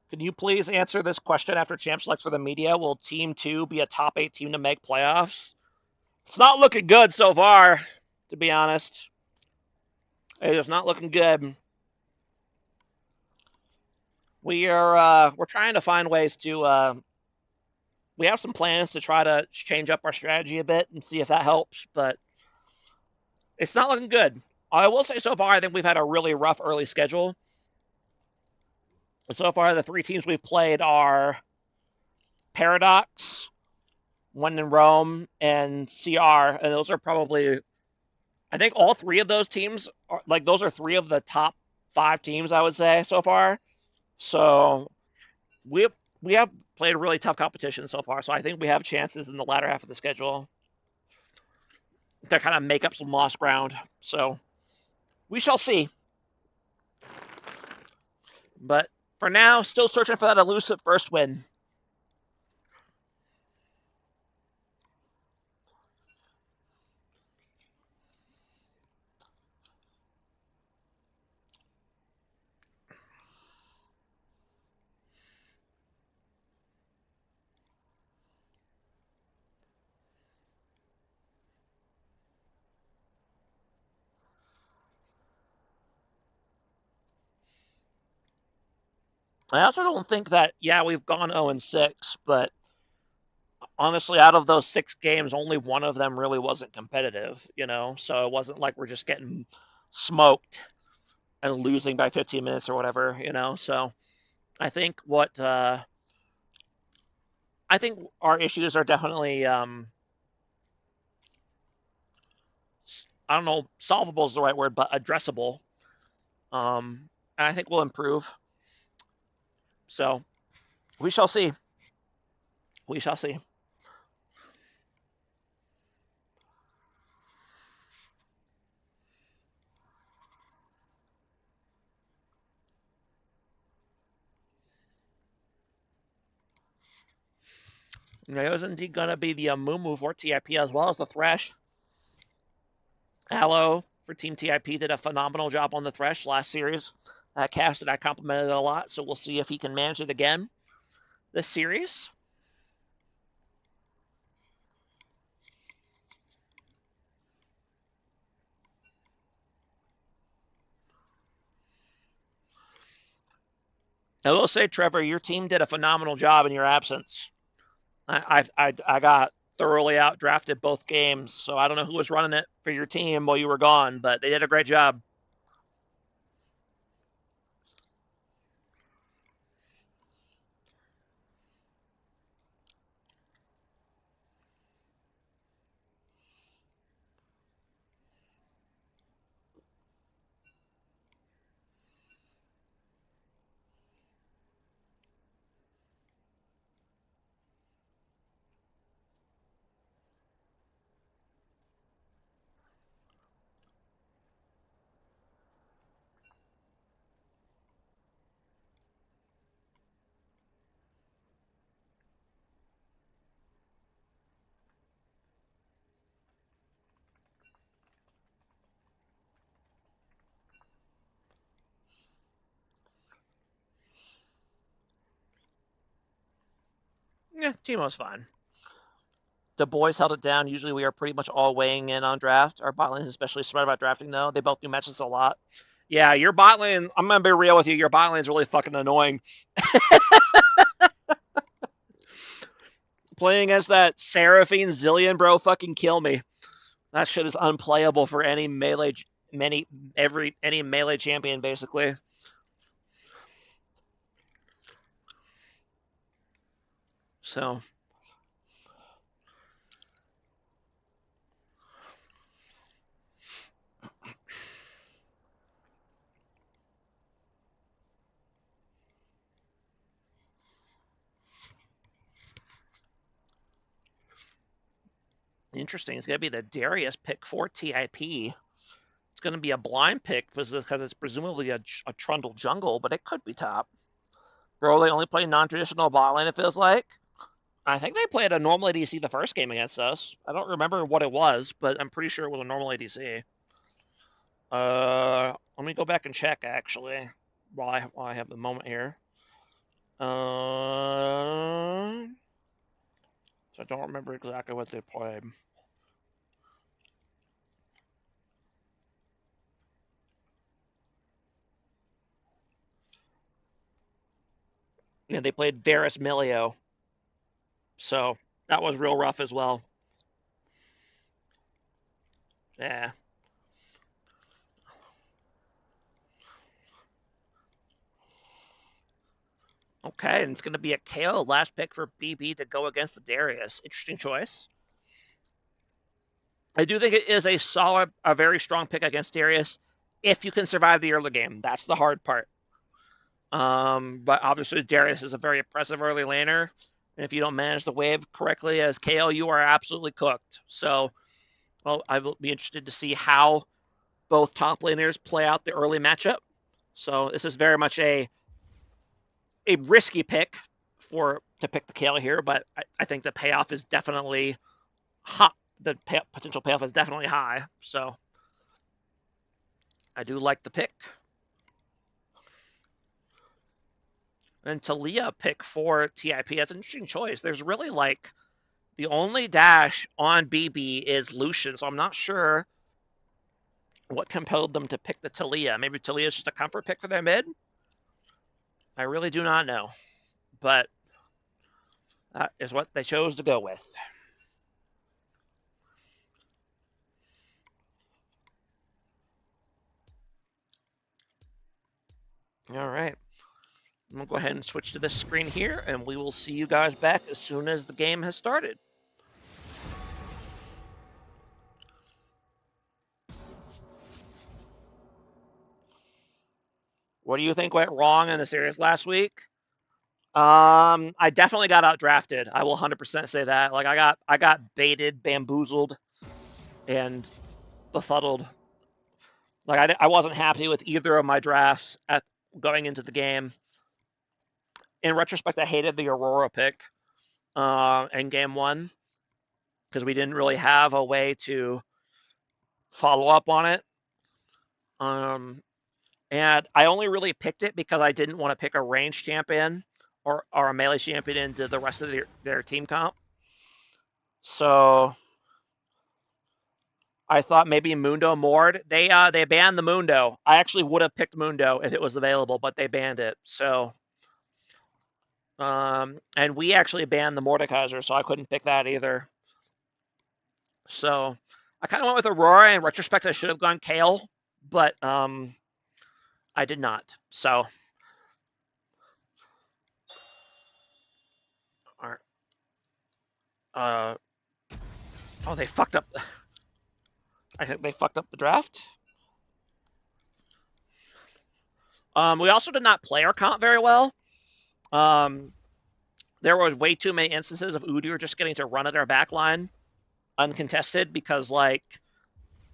Can you please answer this question after Champ selects for the media? Will Team 2 be a top 8 team to make playoffs? It's not looking good so far, to be honest. It is not looking good. We're trying to find ways to we have some plans to try to change up our strategy a bit and see if that helps, but it's not looking good. I will say so far, I think we've had a really rough early schedule. So far, the 3 teams we've played are Paradox, One in Rome, and CR, and those are probably, I think all 3 of those teams are like those are 3 of the top 5 teams I would say so far. So we we have played a really tough competition so far. So I think we have chances in the latter half of the schedule to kind of make up some lost ground. So we shall see. But for now, still searching for that elusive first win. I also don't think that, yeah, we've gone 0-6, but honestly, out of those 6 games, only one of them really wasn't competitive, you know? So it wasn't like we're just getting smoked and losing by 15 minutes or whatever, you know? So I think I think our issues are definitely, I don't know, solvable is the right word, but addressable. Um, I think we'll improve. So we shall see. We shall see. There's indeed going to be the Mumu for TIP as well as the Thresh. Aloe for Team TIP did a phenomenal job on the Thresh last series. Cast that I complimented a lot, so we'll see if he can manage it again this series. I will say, Trevor, your team did a phenomenal job in your absence. I got thoroughly out drafted both games, so I don't know who was running it for your team while you were gone, but they did a great job. Yeah, team was fine. The boys held it down. Usually we are pretty much all weighing in on draft. Our bot lane is especially smart about drafting, though. They both do matches a lot. Yeah, your bot lane, I'm going to be real with you. Your bot lane is really fucking annoying. Playing as that Seraphine Zillion, bro, fucking kill me. That shit is unplayable for any melee champion, basically. So, interesting. It's going to be the Darius pick for TIP. It's going to be a blind pick because it's presumably a Trundle jungle, but it could be top. Bro, they only play non-traditional bot lane, it feels like. I think they played a normal ADC the first game against us. I don't remember what it was, but I'm pretty sure it was a normal ADC. Let me go back and check, actually, while I have the moment here. So I don't remember exactly what they played. Yeah, they played Varus Milio. So that was real rough as well. Yeah. Okay, and it's going to be a KO last pick for BB to go against the Darius. Interesting choice. I do think it is a very strong pick against Darius if you can survive the early game. That's the hard part. But obviously Darius is a very impressive early laner. And if you don't manage the wave correctly as KO, you are absolutely cooked. So, well, I will be interested to see how both top laners play out the early matchup. So this is very much a risky pick to pick the KO here, but I think the payoff is definitely hot. The potential payoff is definitely high. So I do like the pick. And Talia pick for TIP. That's an interesting choice. There's really like the only dash on BB is Lucian, so I'm not sure what compelled them to pick the Talia. Maybe Talia is just a comfort pick for their mid. I really do not know, but that is what they chose to go with. All right. I'm going to go ahead and switch to this screen here, and we will see you guys back as soon as the game has started. What do you think went wrong in the series last week? I definitely got outdrafted. I will 100% say that. Like I got baited, bamboozled, and befuddled. Like I wasn't happy with either of my drafts at going into the game. In retrospect, I hated the Aurora pick in game one because we didn't really have a way to follow up on it. Um, and I only really picked it because I didn't want to pick a range champion or a melee champion into the rest of their team comp. So I thought maybe Mundo Mord. They banned the Mundo. I actually would have picked Mundo if it was available, but they banned it. So and we actually banned the Mordekaiser, so I couldn't pick that either. So I kind of went with Aurora. In retrospect, I should have gone Kale, but I did not. So uh, oh, they fucked up. I think they fucked up the draft. We also did not play our comp very well. Um, there was way too many instances of Udyr just getting to run at our back line uncontested because like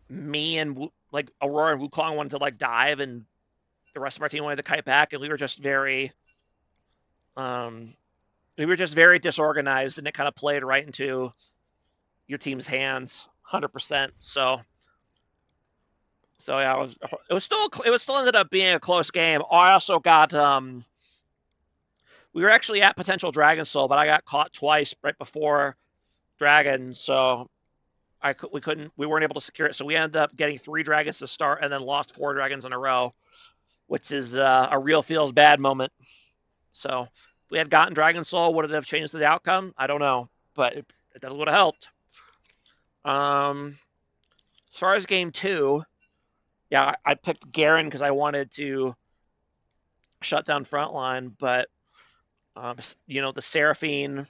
me and like Aurora and Wukong wanted to like dive and the rest of our team wanted to kite back, and we were just very disorganized, and it kind of played right into your team's hands 100%. So yeah, it was still ended up being a close game. I also got we were actually at potential Dragon Soul, but I got caught twice right before Dragon, so we weren't able to secure it. So we ended up getting 3 dragons to start, and then lost 4 dragons in a row, which is a real feels bad moment. So if we had gotten Dragon Soul, would it have changed the outcome? I don't know, but it definitely would have helped. As far as game 2, yeah, I picked Garen because I wanted to shut down frontline, but the Seraphine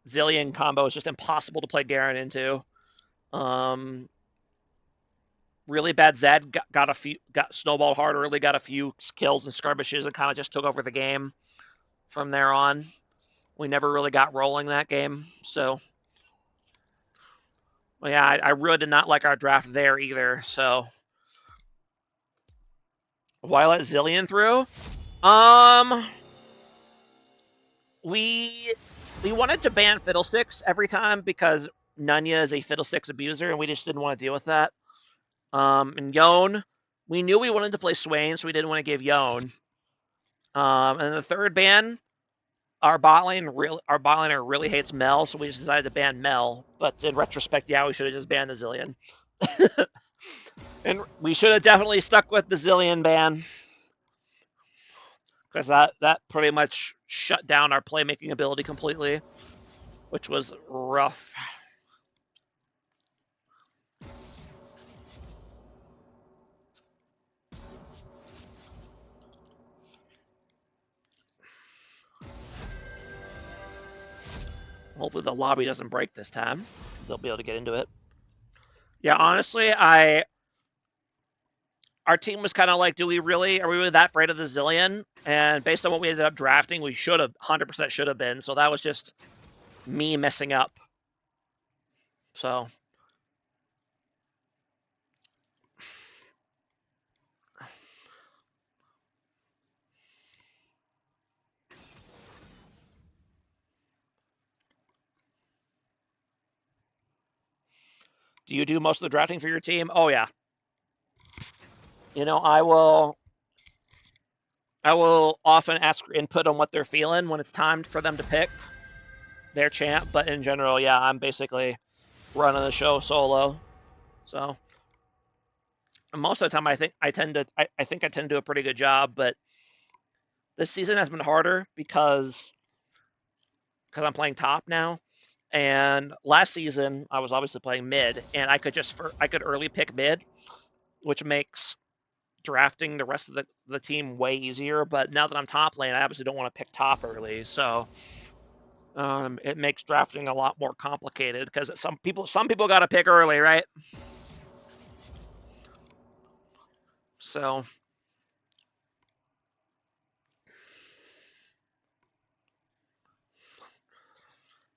Zillion combo is just impossible to play Garen into. Really bad Zed got snowballed hard early, got a few kills and skirmishes, and kind of just took over the game from there on. We never really got rolling that game, so well, yeah, I really did not like our draft there either. So why let Zillion through? Um, we wanted to ban Fiddlesticks every time because Nunya is a Fiddlesticks abuser, and we just didn't want to deal with that. And Yone, we knew we wanted to play Swain, so we didn't want to give Yone. And the third ban, our bot laner really hates Mel, so we just decided to ban Mel. But in retrospect, yeah, we should have just banned the Zillion. And we should have definitely stuck with the Zillion ban, because that pretty much shut down our playmaking ability completely, which was rough. Hopefully the lobby doesn't break this time. They'll be able to get into it. Yeah, honestly, our team was kind of like, are we really that afraid of the Zillion? And based on what we ended up drafting, we should have 100% should have been. So that was just me messing up. So do you do most of the drafting for your team? Oh yeah. I will often ask for input on what they're feeling when it's time for them to pick their champ, but in general, yeah, I'm basically running the show solo. So most of the time, I think I tend to do a pretty good job, but this season has been harder because I'm playing top now. And last season, I was obviously playing mid, and I could early pick mid, which makes drafting the rest of the team way easier. But now that I'm top lane, I obviously don't want to pick top early, so it makes drafting a lot more complicated because some people got to pick early, right? So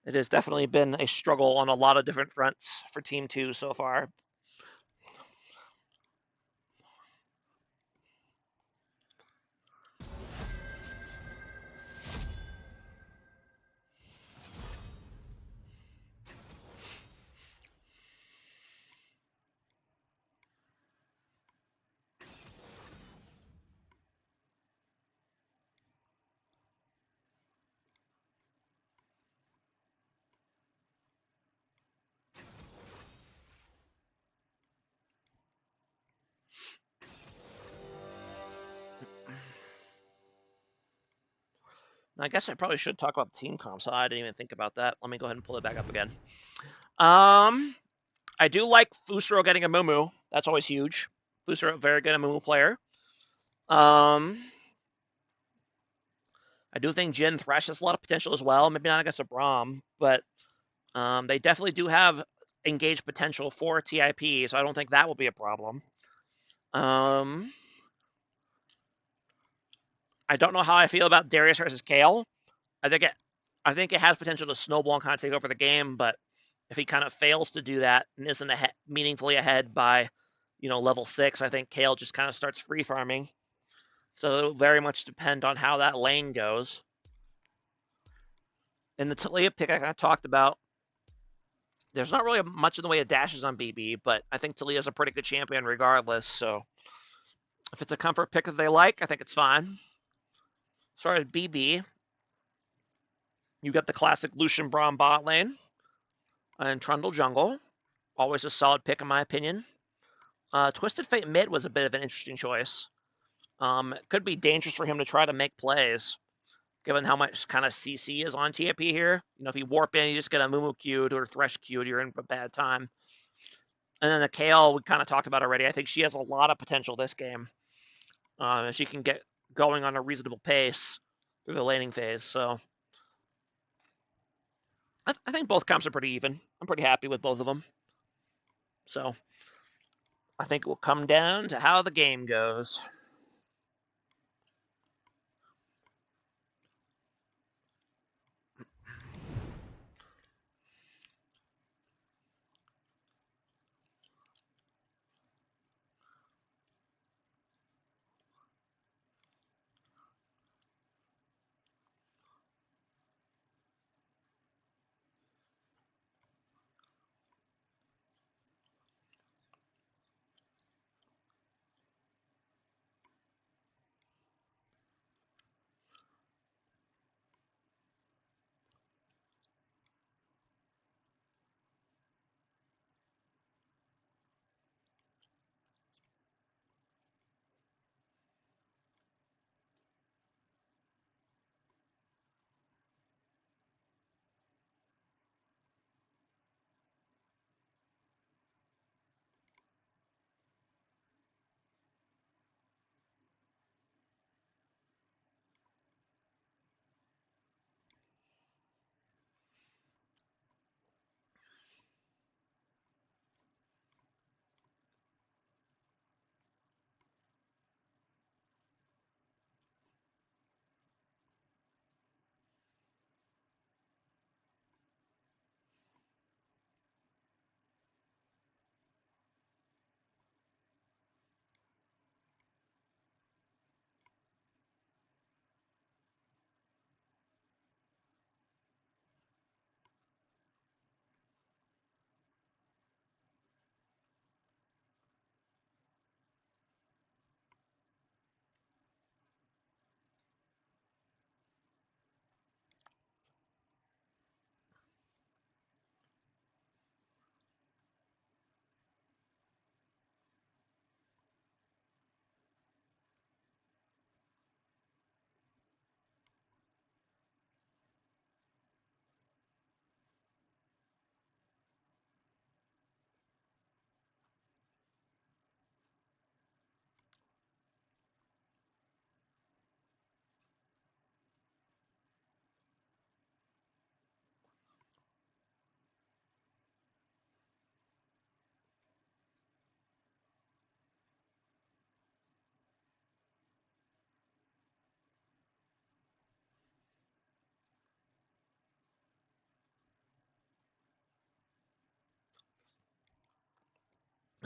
It has definitely been a struggle on a lot of different fronts for Team 2 so far. I guess I probably should talk about the team comp, so I didn't even think about that. Let me go ahead and pull it back up again. I do like Fusro getting a Mumu. That's always huge. Fusro, very good Mumu player. Um, I do think Jin Thresh has a lot of potential as well. Maybe not against a Braum, but they definitely do have engaged potential for TIP, so I don't think that will be a problem. Um, I don't know how I feel about Darius versus Kale. I think it, I think it has potential to snowball and kind of take over the game, but if he kind of fails to do that and isn't meaningfully ahead by, level 6, I think Kale just kind of starts free farming. So it'll very much depend on how that lane goes. In the Talia pick I kind of talked about, there's not really much in the way of dashes on BB, but I think Talia's a pretty good champion regardless. So if it's a comfort pick that they like, I think it's fine. As far as BB, you got the classic Lucian Braum bot lane and Trundle jungle. Always a solid pick in my opinion. Twisted Fate mid was a bit of an interesting choice. It could be dangerous for him to try to make plays, given how much kind of CC is on TFP here. If you warp in, you just get a Mumu queued or Thresh queued, you're in for a bad time. And then the Kale we kind of talked about already. I think she has a lot of potential this game. She can get going on a reasonable pace through the laning phase. So I think both comps are pretty even. I'm pretty happy with both of them. So I think it will come down to how the game goes.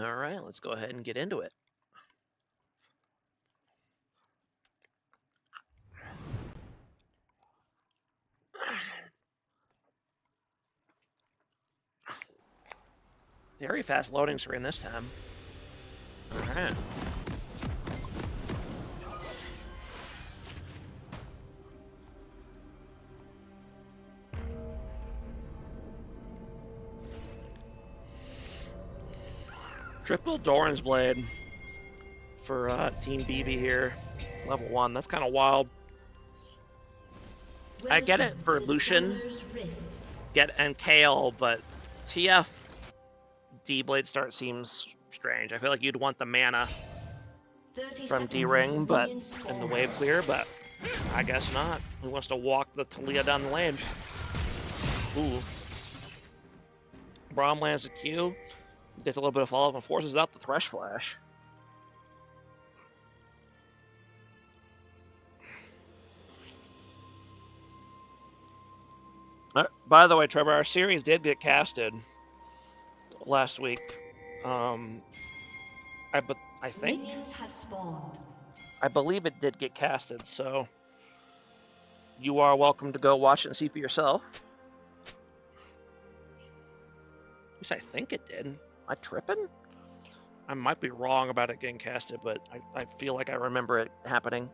All right, let's go ahead and get into it. Very fast loading screen this time. All right. Triple Doran's Blade for Team BB here. Level 1. That's kind of wild. I get it for Lucian and Kale, but TF D-Blade start seems strange. I feel like you'd want the mana from D-Ring but in the wave clear, but I guess not. Who wants to walk the Talia down the lane? Ooh. Braum lands the Q. Gets a little bit of follow-up and forces out the Thresh Flash. By the way, Trevor, our series did get casted last week. I think Minions have spawned. I believe it did get casted, so you are welcome to go watch it and see for yourself. At least I think it did. Am I tripping? I might be wrong about it getting casted, but I feel like I remember it happening.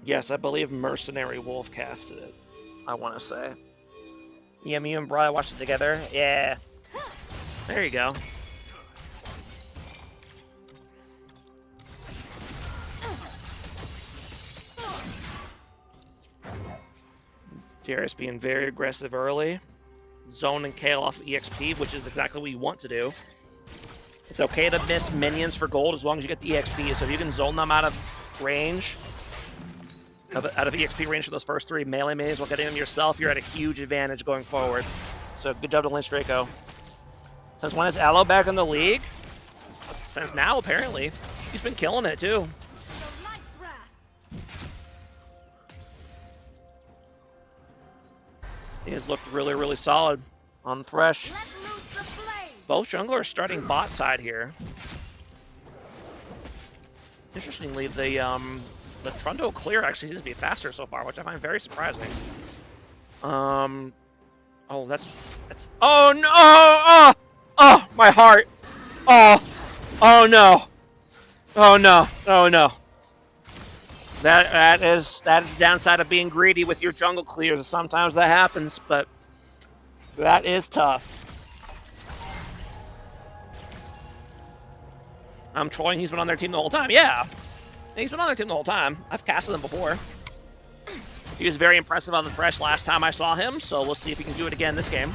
Yes, I believe Mercenary Wolf casted it, I want to say. Yeah, me and Brian watched it together. Yeah. There you go. Darius being very aggressive early. Zone and Kale off EXP, which is exactly what you want to do. It's okay to miss minions for gold as long as you get the EXP. So if you can zone them out of range, out of EXP range for those first 3 melee minions while getting them yourself, you're at a huge advantage going forward. So good job to Lynch Draco. Since when is Aloe back in the league? Since now, apparently. He's been killing it, too. He has looked really, really solid on Thresh. Both junglers are starting bot side here. Interestingly, the Trundle clear actually seems to be faster so far, which I find very surprising. Oh, that's oh no! Oh, my heart! Oh no! Oh no! Oh no! That is the downside of being greedy with your jungle clears. Sometimes that happens, but that is tough. I'm trolling. He's been on their team the whole time. Yeah, he's been on their team the whole time. I've casted him before. He was very impressive on the Thresh last time I saw him, so we'll see if he can do it again this game.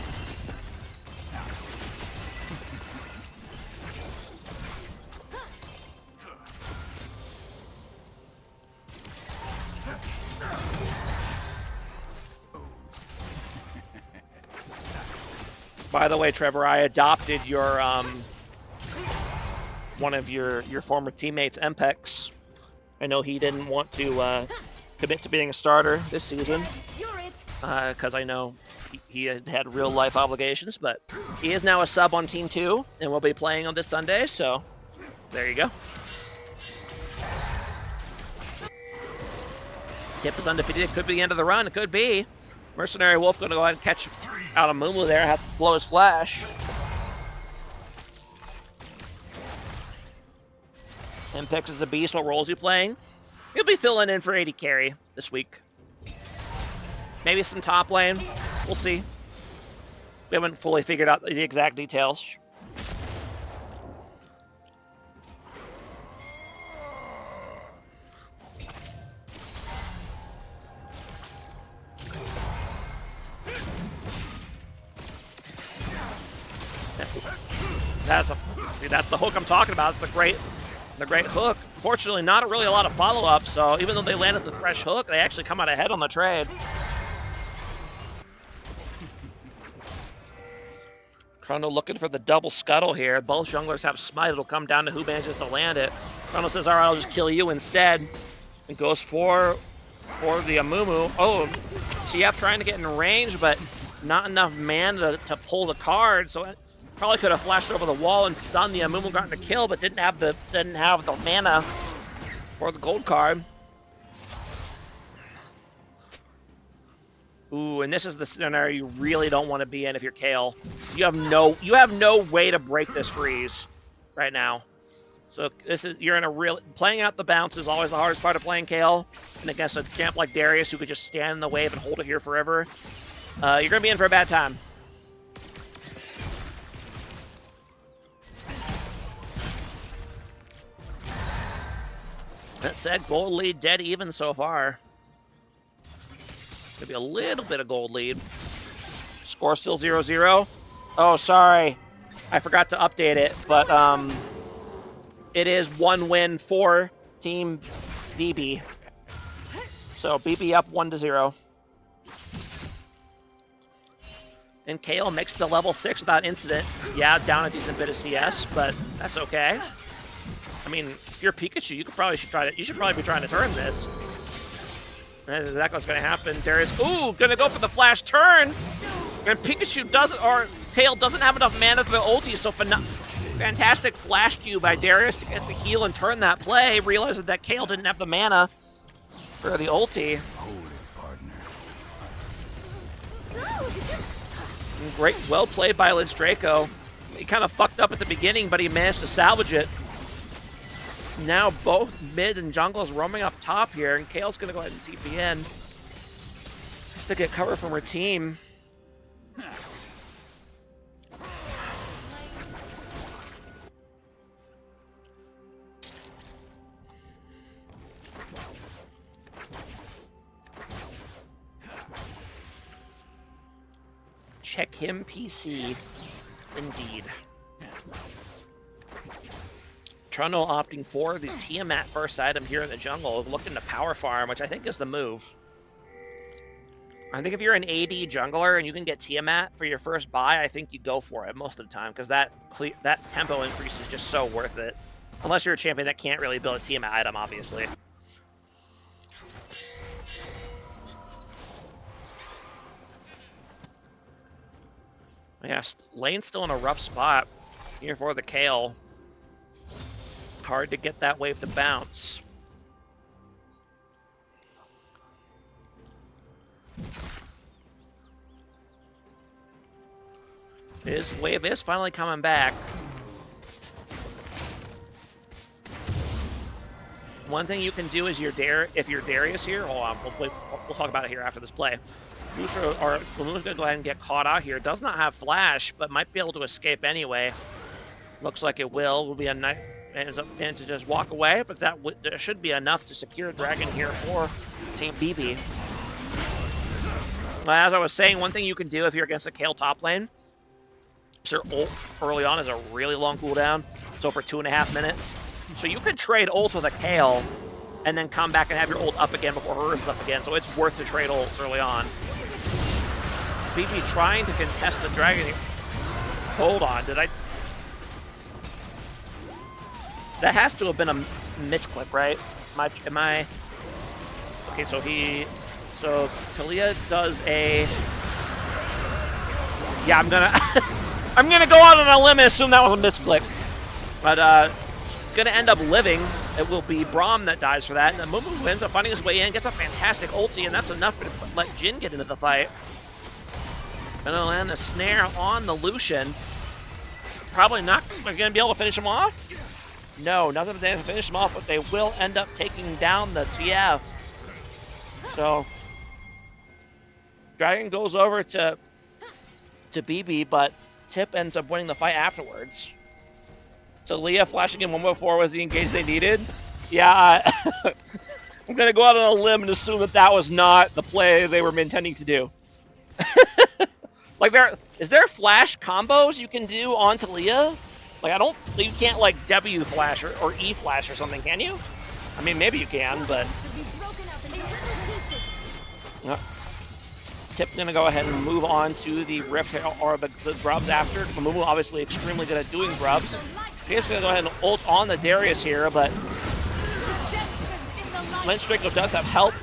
By the way, Trevor, I adopted your one of your former teammates, Mpex. I know he didn't want to commit to being a starter this season because I know he had real life obligations, but he is now a sub on Team 2 and will be playing on this Sunday, so there you go. Tip is undefeated. It could be the end of the run. It could be. Mercenary Wolf going to go ahead and catch out of Mumu there. Have to blow his flash. Mpex is a beast. What roles he playing? He'll be filling in for 80 carry this week. Maybe some top lane. We'll see. We haven't fully figured out the exact details. That's the hook I'm talking about. It's the great hook. Fortunately, not really a lot of follow-up, so even though they landed the Thresh hook, they actually come out ahead on the trade. Trundle looking for the double scuttle here. Both junglers have smite. It'll come down to who manages to land it. Trundle says, all right, I'll just kill you instead. And goes for for the Amumu. Oh, TF trying to get in range, but not enough mana to pull the card, so it probably could have flashed over the wall and stunned the Amumu, gotten the kill, but didn't have the mana for the gold card. Ooh, and this is the scenario you really don't want to be in if you're Kale. You have no way to break this freeze right now. So you're in a playing out the bounce is always the hardest part of playing Kale. And against a champ like Darius who could just stand in the wave and hold it here forever, you're gonna be in for a bad time. That said, gold lead dead even so far. Maybe a little bit of gold lead. Score still 0-0. Oh, sorry. I forgot to update it, but it is 1 win for Team BB. So BB up 1-0. And Kale makes the level 6 without incident. Yeah, down a decent bit of CS, but that's okay. I mean, if you're Pikachu, you should probably be trying to turn this. That's exactly what's going to happen. Darius, ooh, going to go for the flash turn. And Pikachu doesn't, or Kale doesn't have enough mana for the ulti, so fantastic flash Q by Darius to get the heal and turn that play, realizing that Kale didn't have the mana for the ulti. Great, well played by Lid's Draco. He kind of fucked up at the beginning, but he managed to salvage it. Now both mid and jungle is roaming up top here, and Kale's going to go ahead and TP in just to get cover from her team. Check him PC, indeed. Trundle opting for the Tiamat first item here in the jungle, looking to power farm, which I think is the move. I think if you're an AD jungler and you can get Tiamat for your first buy, I think you go for it most of the time, because that tempo increase is just so worth it. Unless you're a champion that can't really build a Tiamat item, obviously. Yeah, lane's still in a rough spot here for the Kale. Hard to get that wave to bounce. His wave is finally coming back. One thing you can do is if you're Darius here, hold on, we'll talk about it here after this play. Lamuna's going to go ahead and get caught out here. Does not have flash, but might be able to escape anyway. Looks like it will be a nice. Ends up to just walk away, but that should be enough to secure Dragon here for Team BB. As I was saying, one thing you can do if you're against a Kale top lane, so ult early on is a really long cooldown, so for 2.5 minutes. So you could trade ult with a Kale, and then come back and have your ult up again before hers is up again, so it's worth to trade ults early on. BB trying to contest the Dragon here. Hold on, did I... That has to have been a misclick, right? Am I... Okay, so Talia does a... Yeah, I'm gonna... I'm gonna go out on a limb and assume that was a misclick. But, gonna end up living. It will be Braum that dies for that. And then Mumu ends up finding his way in, gets a fantastic ulti, and that's enough to let Jhin get into the fight. Gonna land the snare on the Lucian. Probably not gonna be able to finish him off. No, nothing to finish him off, but they will end up taking down the TF. So, Dragon goes over to BB, but Tip ends up winning the fight afterwards. So Leah flashing in 1-4 was the engage they needed. Yeah, I'm going to go out on a limb and assume that was not the play they were intending to do. Like, is there flash combos you can do on Talia? Like, you can't, like, W flash or E flash or something, can you? I mean, maybe you can, but... Tip's gonna go ahead and move on to the Rift or the grubs after. Mumu obviously extremely good at doing grubs. Tip's gonna go ahead and ult on the Darius here, but Lid's Draco does have help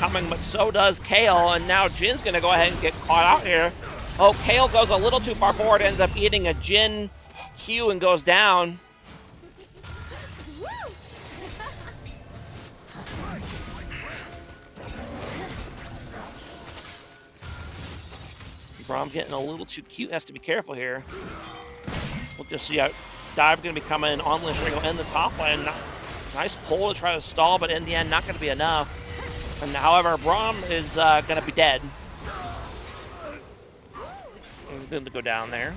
coming, but so does Kale, and now Jin's gonna go ahead and get caught out here. Oh, Kale goes a little too far forward, ends up eating a Jin Q and goes down. Braum getting a little too cute, has to be careful here. We'll just see how Dive going to be coming on the string in the top lane. Nice pull to try to stall, but in the end, not going to be enough. And however, Braum is going to be dead. He's going to go down there.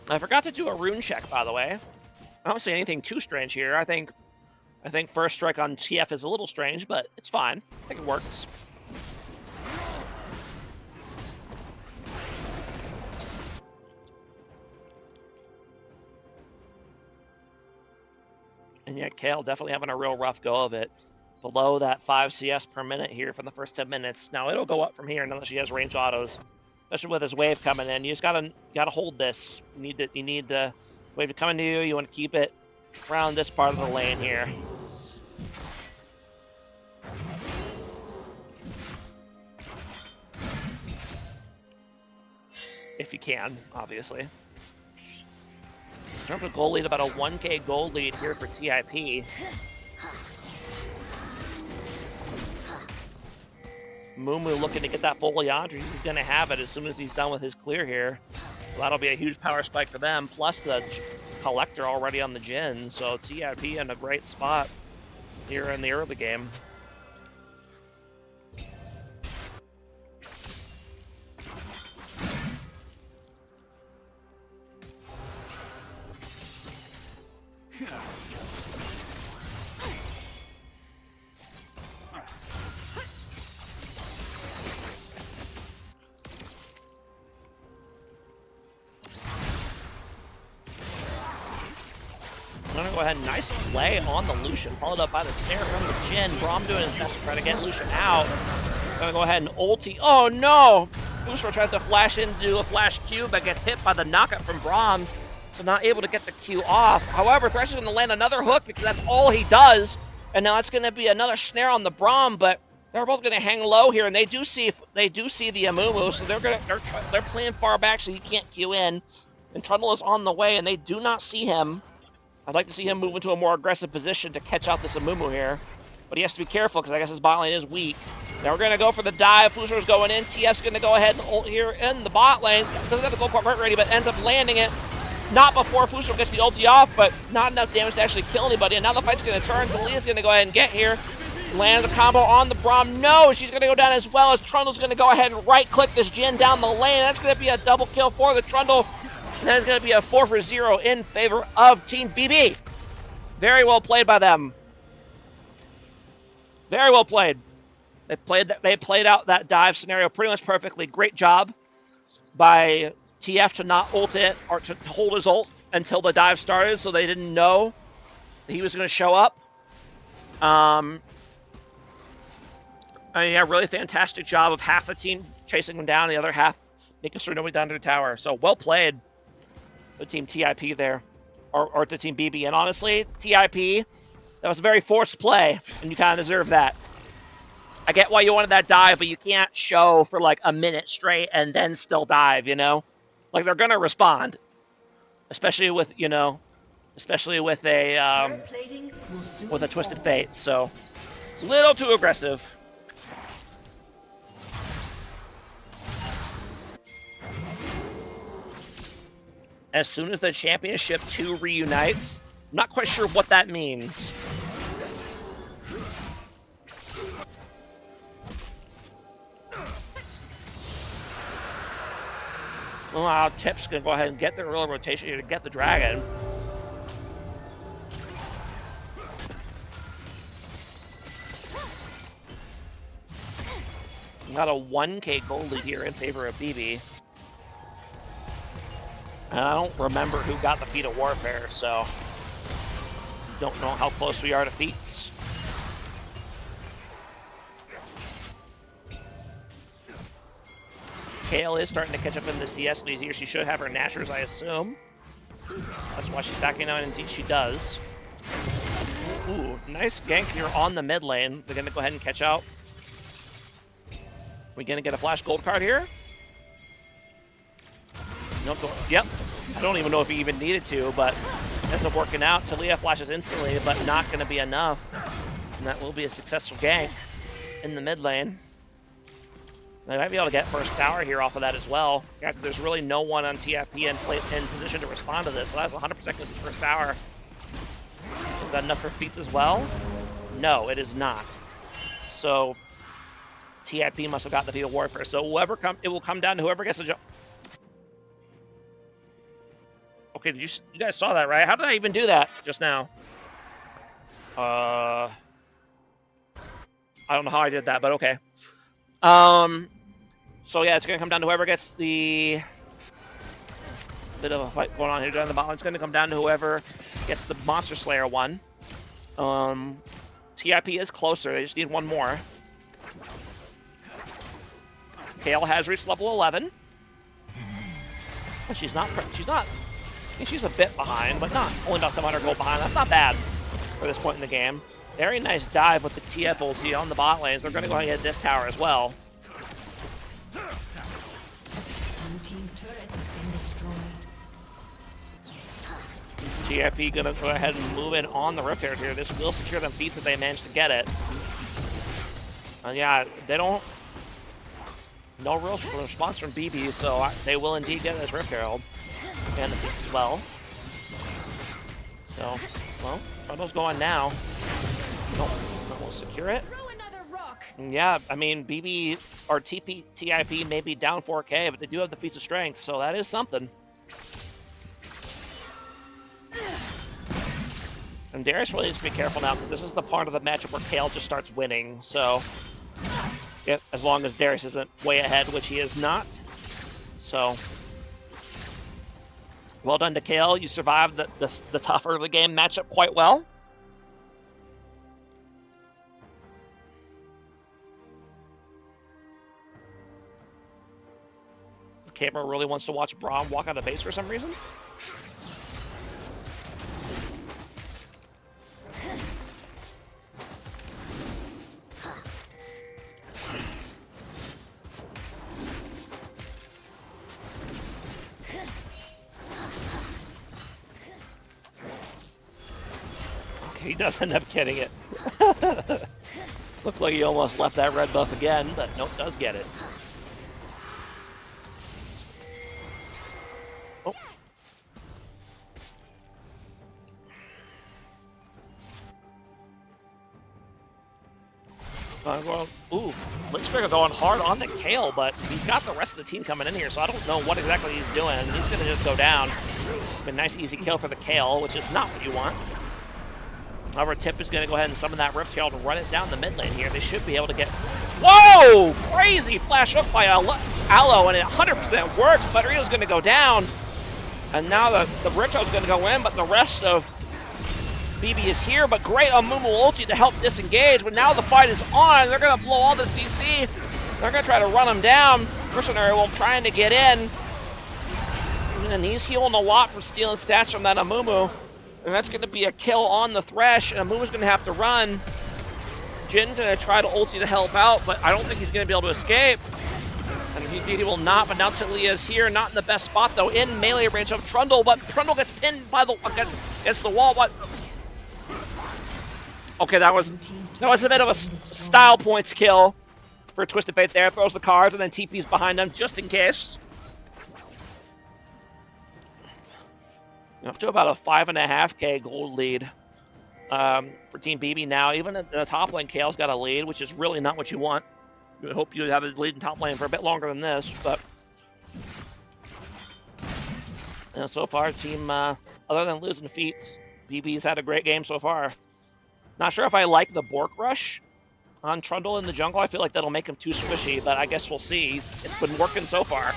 I forgot to do a rune check, by the way. I don't see anything too strange here. I think first strike on TF is a little strange, but it's fine. I think it works. And yet Kale definitely having a real rough go of it. Below that 5 CS per minute here for the first 10 minutes. Now it'll go up from here now that she has range autos. Especially with his wave coming in. You just gotta hold this. You need the wave to come into you. You want to keep it around this part of the lane here. If you can, obviously. In terms of goal lead, about a 1K gold lead here for TIP. Mumu looking to get that full Leandri. He's going to have it as soon as he's done with his clear here. So that'll be a huge power spike for them, plus the Collector already on the Jin. So TIP in a great spot here in the early game. I'm gonna go ahead, nice play on the Lucian, followed up by the snare from the Jin. Braum doing his best to try to get Lucian out. Gonna go ahead and ulti. Oh no! Booster tries to flash into a flash Q, but gets hit by the knockout from Braum, so not able to get the Q off. However, Thresh is gonna land another hook because that's all he does, and now it's gonna be another snare on the Braum, but they're both gonna hang low here, and they do see the Amumu, so they're playing far back so he can't Q in, and Trundle is on the way, and they do not see him. I'd like to see him move into a more aggressive position to catch out this Amumu here. But he has to be careful because I guess his bot lane is weak. Now we're going to go for the dive. Fusro's going in. TF's going to go ahead and ult here in the bot lane. Doesn't have the gold part ready, but ends up landing it. Not before Fusro gets the ulti off, but not enough damage to actually kill anybody. And now the fight's going to turn. Talia's going to go ahead and get here. Lands a combo on the Braum. No, she's going to go down as well as Trundle's going to go ahead and right-click this Jin down the lane. That's going to be a double kill for the Trundle. And that is going to be a 4-for-0 in favor of Team BB. Very well played by them. Very well played. They played out that dive scenario pretty much perfectly. Great job by TF to not ult it or to hold his ult until the dive started, so they didn't know he was going to show up. I mean, yeah, really fantastic job of half the team chasing him down, the other half making sure nobody down to the tower. So well played. The team TIP there, or to Team BB. And honestly, TIP, that was a very forced play, and you kind of deserve that. I get why you wanted that dive, but you can't show for like a minute straight and then still dive, you know? Like, they're going to respond, especially with, you know, with a Twisted Fate. So, little too aggressive. As soon as the Championship 2 reunites, I'm not quite sure what that means. Well, Tip's going to go ahead and get the early rotation here to get the dragon. Got a 1K gold lead here in favor of BB. And I don't remember who got the feat of warfare, so don't know how close we are to feats. Kale is starting to catch up in the CS lead here. She should have her Nashers, I assume. That's why she's backing out, and indeed she does. Ooh, nice gank here on the mid lane. They're going to go ahead and catch out. We going to get a flash gold card here? Nope. Yep. I don't even know if he even needed to, but ends up working out. Talia flashes instantly, but not going to be enough. And that will be a successful gank in the mid lane. They might be able to get first tower here off of that as well. Yeah, because there's really no one on TFP in position to respond to this. So that's 100% going to be first tower. Is that enough for feats as well? No, it is not. So TIP must have gotten the Feat of Warfare. So it will come down to whoever gets the jump. Okay, you guys saw that, right? How did I even do that just now? I don't know how I did that, but okay. So yeah, it's gonna come down to whoever gets the bit of a fight going on here during the bottom. It's gonna come down to whoever gets the Monster Slayer one. TIP is closer. They just need one more. Kale has reached level 11. She's not. I think she's a bit behind, but not only about 700 gold behind. That's not bad for this point in the game. Very nice dive with the TF ulti on the bot lanes. They're going to go ahead and hit this tower as well. TFP going to go ahead and move in on the Rift Herald here. This will secure them feats if they manage to get it. Yeah, they don't... No real response from BB, so they will indeed get this Rift Herald. And the feats as well. So, well, Trundle's going now. Nope, we'll secure it. Yeah, I mean, BB or TIP may be down 4K, but they do have the feats of strength, so that is something. And Darius really needs to be careful now, because this is the part of the matchup where Kale just starts winning, so... Yeah, as long as Darius isn't way ahead, which he is not. So... Well done to Kale. You survived the tough early game matchup quite well. The camera really wants to watch Braum walk out of base for some reason. He does end up getting it. Looked like he almost left that red buff again, but nope, does get it. Oh. Well, ooh, Blitzkrieg going hard on the Kale, but he's got the rest of the team coming in here, so I don't know what exactly he's doing. He's going to just go down. A nice easy kill for the Kale, which is not what you want. However, Tip is going to go ahead and summon that Rift Herald and run it down the mid lane here. They should be able to get... Whoa! Crazy flash hook by Aloe, and it 100% works, but Rio's going to go down. And now the Rift Herald's going to go in, but the rest of BB is here. But great Amumu ulti to help disengage. But now the fight is on. They're going to blow all the CC. They're going to try to run him down. Mercenary Wolf trying to get in. And he's healing a lot from stealing stats from that Amumu. And that's going to be a kill on the Thresh, and Amumu's going to have to run. Jin's going to try to ulti to help out, but I don't think he's going to be able to escape. And he will not, but now Talia is here, not in the best spot, though, in melee range of Trundle, but Trundle gets pinned by against the wall, but... Okay, that was a bit of a style points kill for Twisted Fate there. Throws the cards, and then TP's behind him, just in case. Up to about a 5.5K gold lead for Team BB now. Even in the top lane, Kale's got a lead, which is really not what you want. You would hope you would have a lead in top lane for a bit longer than this, but... so far, team, other than losing feats, BB's had a great game so far. Not sure if I like the Bork Rush on Trundle in the jungle. I feel like that'll make him too squishy, but I guess we'll see. It's been working so far.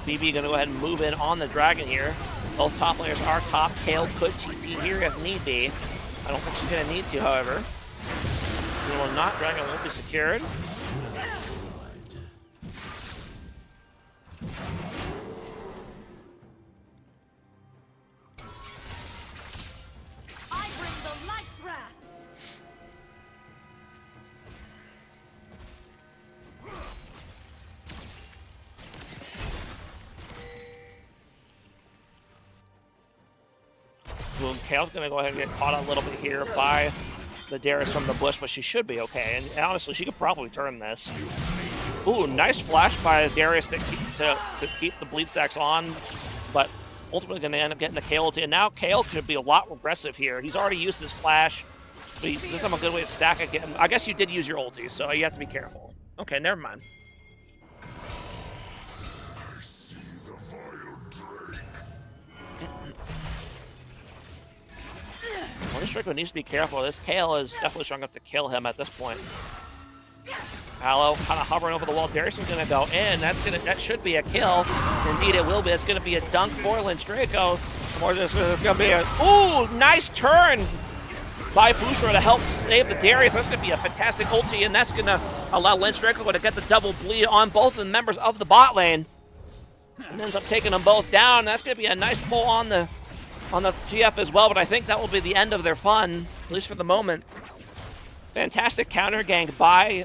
BB gonna go ahead and move in on the dragon here. Both top players are top. Kale could TP here if need be. I don't think she's gonna need to, however. He will not. Dragon won't be secured. Kale's going to go ahead and get caught a little bit here by the Darius from the bush, but she should be okay. And honestly, she could probably turn this. Ooh, nice flash by Darius to keep the bleed stacks on, but ultimately going to end up getting the Kale ulti. And now Kale could be a lot aggressive here. He's already used his flash, but he doesn't have a good way to stack again. I guess you did use your ulti, so you have to be careful. Okay, never mind. Well, this Draco needs to be careful. This Kale is definitely strong enough to kill him at this point. Aloe kind of hovering over the wall. Darius is going to go in. That should be a kill. Indeed, it will be. It's going to be a dunk for Lynch Draco. Or there's going to be a nice turn by Boucher to help save the Darius. That's going to be a fantastic ulti, and that's going to allow Lynch Draco to get the double bleed on both of the members of the bot lane. And ends up taking them both down. That's going to be a nice pull on the TF as well, but I think that will be the end of their fun, at least for the moment. Fantastic counter gank by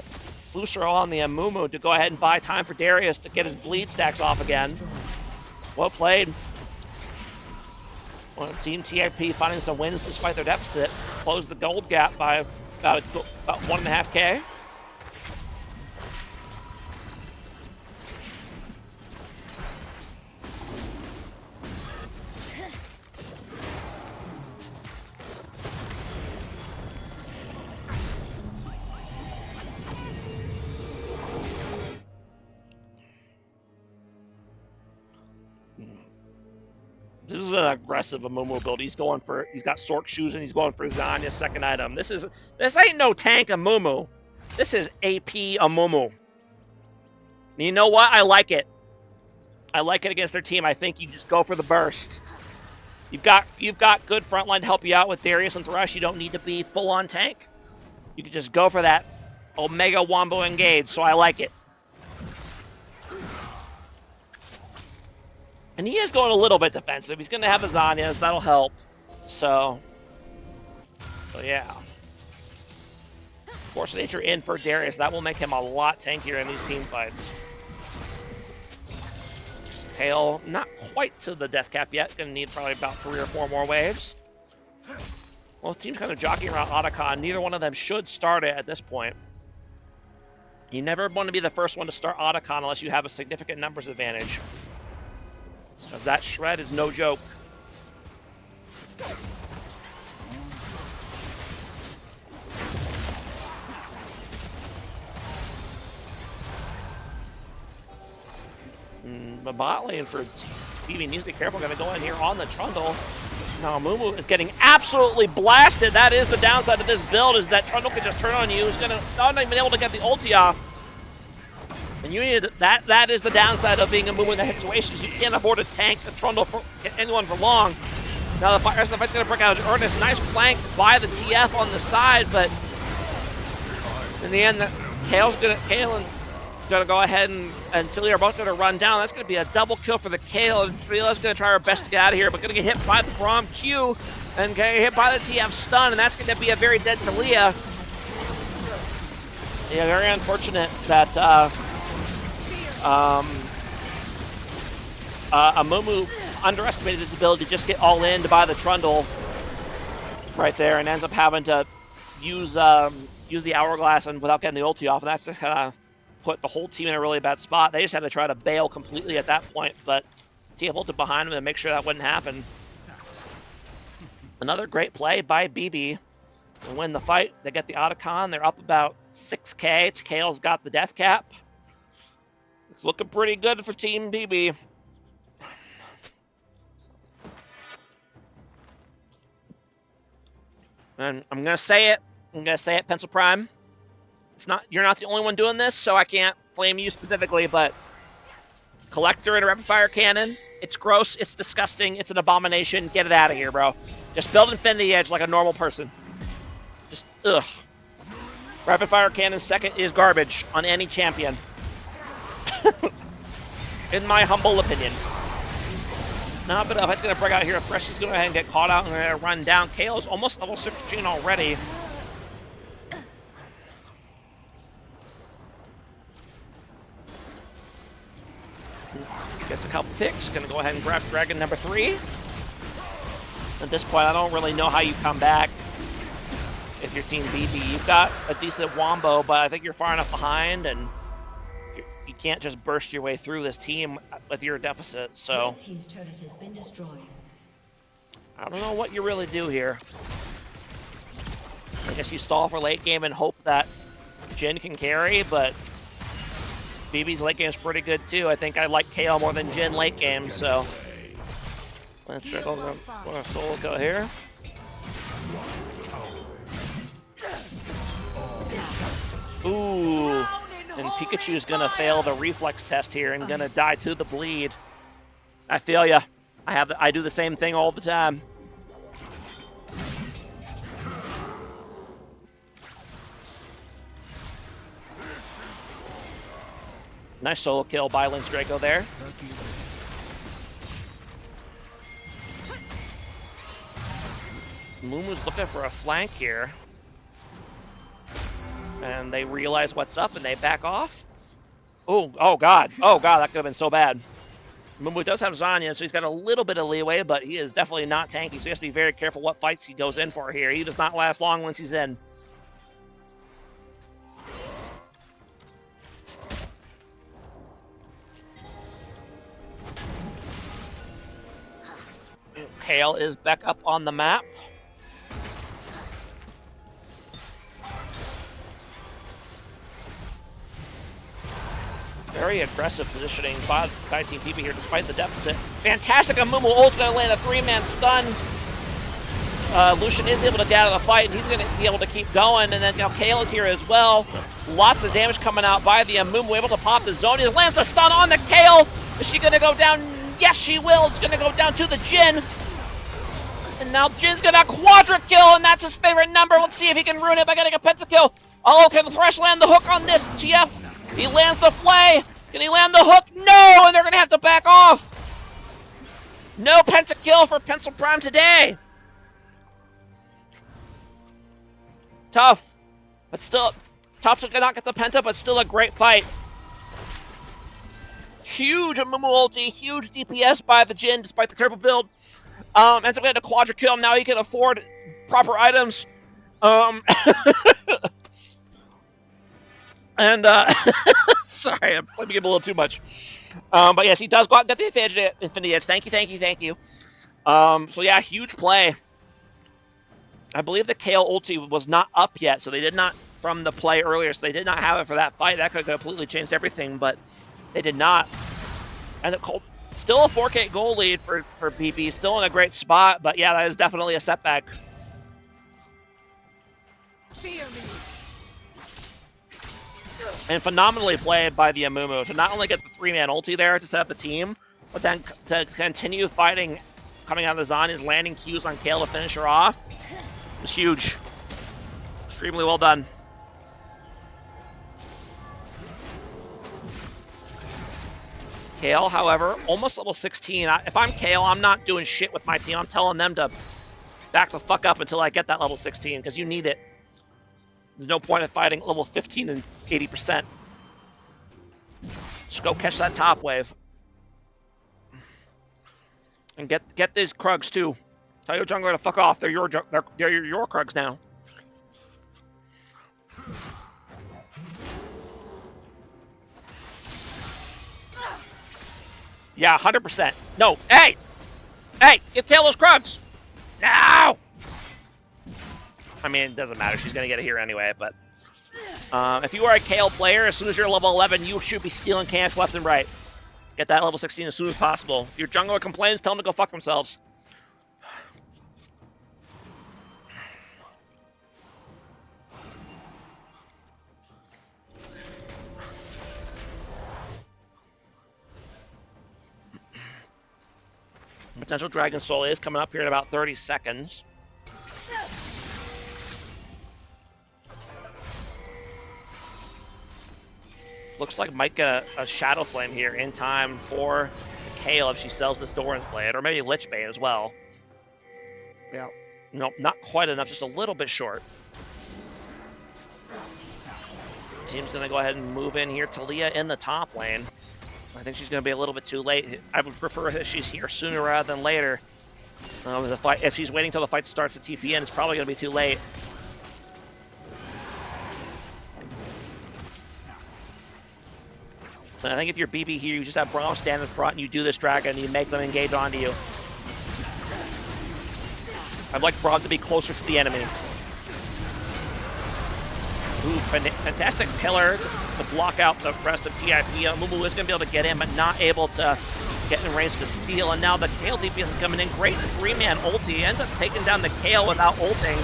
Boucher on the Amumu to go ahead and buy time for Darius to get his bleed stacks off again. Well played. Well, Team TIP finding some wins despite their deficit. Closed the gold gap by about 1.5K. This is an aggressive Amumu build. He's got Sork shoes and he's going for Zanya's second item. This ain't no tank Amumu. This is AP Amumu. And you know what? I like it. I like it against their team. I think you just go for the burst. You've got good frontline to help you out with Darius and Thresh. You don't need to be full on tank. You can just go for that Omega Wombo engage. So I like it. And he is going a little bit defensive. He's going to have Azanias. That'll help. So yeah. Force Nature in for Darius. That will make him a lot tankier in these team fights. Kale, not quite to the death cap yet. Going to need probably about 3 or 4 more waves. Well, the team's kind of jockeying around Otacon. Neither one of them should start it at this point. You never want to be the first one to start Otacon unless you have a significant numbers advantage. That shred is no joke. The bot lane for BB needs to be careful. Going to go in here on the Trundle. Now Mumu is getting absolutely blasted. That is the downside of this build, is that Trundle can just turn on you. He's not even able to get the ulti off. And you need that is the downside of being a Mumu in that situation. You can't afford to tank a Trundle for anyone for long. Now the rest of the fight's going to break out as earnest. Nice flank by the TF on the side, but in the end, Kale and going to go ahead and Philly are both going to run down. That's going to be a double kill for the Kale, and Trila's going to try her best to get out of here, but going to get hit by the Braum Q and get hit by the TF stun, and that's going to be a very dead Talia. Yeah, very unfortunate that Amumu underestimated his ability to just get all in by the Trundle right there, and ends up having to use the Hourglass and without getting the ulti off, and that's just kind of put the whole team in a really bad spot. They just had to try to bail completely at that point, but TF ulted behind him to make sure that wouldn't happen. Another great play by BB to win the fight. They get the Otacon. They're up about 6K. Kale's got the death cap. It's looking pretty good for Team BB. And I'm gonna say it, Pencil Prime. You're not the only one doing this, so I can't blame you specifically, but Collector and a Rapid Fire Cannon, it's gross, it's disgusting, it's an abomination. Get it out of here, bro. Just build Infinity Edge like a normal person. Just, ugh. Rapid Fire Cannon second is garbage on any champion. In my humble opinion. Now, but it's going to break out here. Thresh is going to go ahead and get caught out and going to run down. Kale is almost level 16 already. Gets a couple picks. Going to go ahead and grab Dragon number 3. At this point, I don't really know how you come back if you're Team BB. You've got a decent wombo, but I think you're far enough behind, and you can't just burst your way through this team with your deficit. So Red team's turret has been destroyed. I don't know what you really do here. I guess you stall for late game and hope that Jhin can carry, but BB's late game is pretty good too. I think I like KO more than Jhin late game, so let's check out the solo go here. Ooh, and Pikachu's gonna fail the reflex test here and gonna die to the bleed. I feel ya. I do the same thing all the time. Nice solo kill by Lynx Draco there. Lumu's looking for a flank here. And they realize what's up and they back off. Oh god. Oh god, that could have been so bad. Mumu does have Zanya, so he's got a little bit of leeway, but he is definitely not tanky, so he has to be very careful what fights he goes in for here. He does not last long once he's in. Kale is back up on the map. Very aggressive positioning by Team PB here despite the deficit. Fantastic Amumu ult's gonna land a 3-man stun. Lucian is able to get out of the fight and he's gonna be able to keep going, and then now Kale is here as well. Lots of damage coming out by the Amumu, able to pop the zone. He lands the stun on the Kale. Is she gonna go down? Yes, she will. It's gonna go down to the Jhin. And now Jin's gonna quadra kill, and that's his favorite number. Let's see if he can ruin it by getting a pentakill. Oh, can the Thresh land the hook on this? TF, he lands the flay. Can he land the hook? No, and they're gonna have to back off. No pentakill for Pencil Prime today. Tough, but still, tough to not get the penta, but still a great fight. Huge Amumu ulti, huge DPS by the Jhin despite the terrible build. Ends up getting a quadra kill. Now he can afford proper items. And sorry, I'm playing a little too much. But yes, he does go out and get the advantage at Infinity Edge. Thank you. So yeah, huge play. I believe the Kale ulti was not up yet, so they did not from the play earlier, so they did not have it for that fight. That could have completely changed everything, but they did not. And still a 4K goal lead for BB, still in a great spot, but yeah, that is definitely a setback. Fear me. And phenomenally played by the Amumu to not only get the 3-man ulti there to set up the team, but then to continue fighting, coming out of the Zanya's landing Qs on Kale to finish her off. It was huge. Extremely well done. Kale, however, almost level 16. If I'm Kale, I'm not doing shit with my team. I'm telling them to back the fuck up until I get that level 16, because you need it. There's no point in fighting level 15 and 80%. Just go catch that top wave. And get these Krugs too. Tell your jungler to fuck off. They're your Krugs now. Yeah, 100%. No, hey! Hey, give Kale those Krugs! No! I mean, it doesn't matter. She's going to get it here anyway, but... if you are a Kale player, as soon as you're level 11, you should be stealing camps left and right. Get that level 16 as soon as possible. If your jungler complains, tell them to go fuck themselves. Potential Dragon Soul is coming up here in about 30 seconds. Looks like might get a Shadow Flame here in time for Kale if she sells this Doran's Blade, or maybe Lich Bane as well. Yeah, no, not quite enough, just a little bit short. Team's gonna go ahead and move in here. Talia in the top lane. I think she's gonna be a little bit too late. I would prefer that she's here sooner rather than later. If she's waiting till the fight starts to TP in, it's probably going to be too late. And I think if you're BB here, you just have Braum stand in front and you do this dragon and you make them engage onto you. I'd like Braum to be closer to the enemy. Ooh, fantastic pillar to block out the rest of TIP. Mumu is going to be able to get in, but not able to get in range to steal. And now the Kale DPS is coming in great. 3-man ulti ends up taking down the Kale without ulting.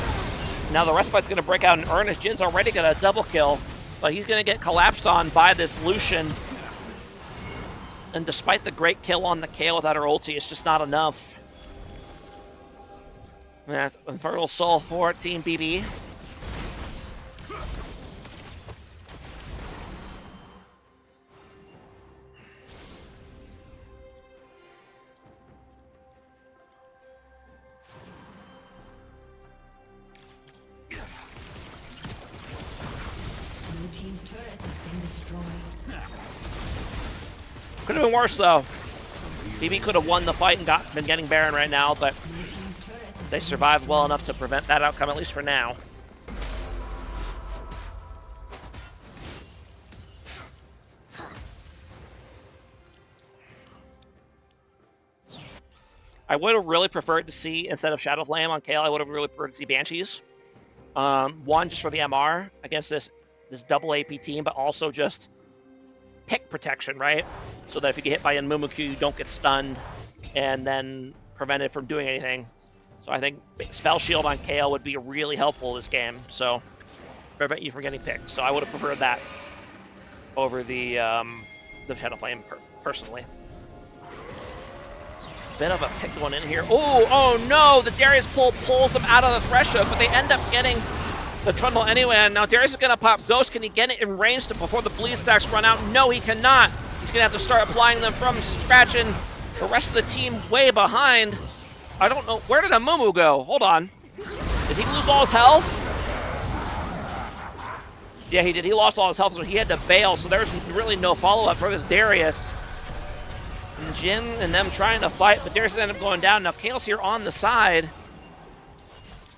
Now the Respite's going to break out in earnest. Jin's already got a double kill, but he's going to get collapsed on by this Lucian. And despite the great kill on the Kale without her ulti, it's just not enough. That's Infernal Soul for Team BB. Blue team's turret has been destroyed. Could have been worse though. BB could have won the fight and been getting Baron right now, but they survived well enough to prevent that outcome, at least for now. I would have really preferred to see, instead of Shadow Flame on Kale, I would have really preferred to see Banshees. One, just for the MR against this double AP team, but also just pick protection, right? So that if you get hit by a Mumuku, you don't get stunned and then prevented from doing anything. So I think Spell Shield on Kale would be really helpful this game, so prevent you from getting picked. So I would have preferred that over the Shadow Flame personally. Bit of a picked one in here. Oh no! The Darius pulls them out of the threshold, but they end up getting the Trundle anyway. And now Darius is going to pop Ghost. Can he get it in range before the bleed stacks run out? No, he cannot. He's going to have to start applying them from scratch, and the rest of the team way behind. I don't know. Where did Amumu go? Hold on. Did he lose all his health? Yeah, he did. He lost all his health, so he had to bail. So there's really no follow-up for this Darius. And Jin and them trying to fight, but Darius ended up going down. Now Kale's here on the side.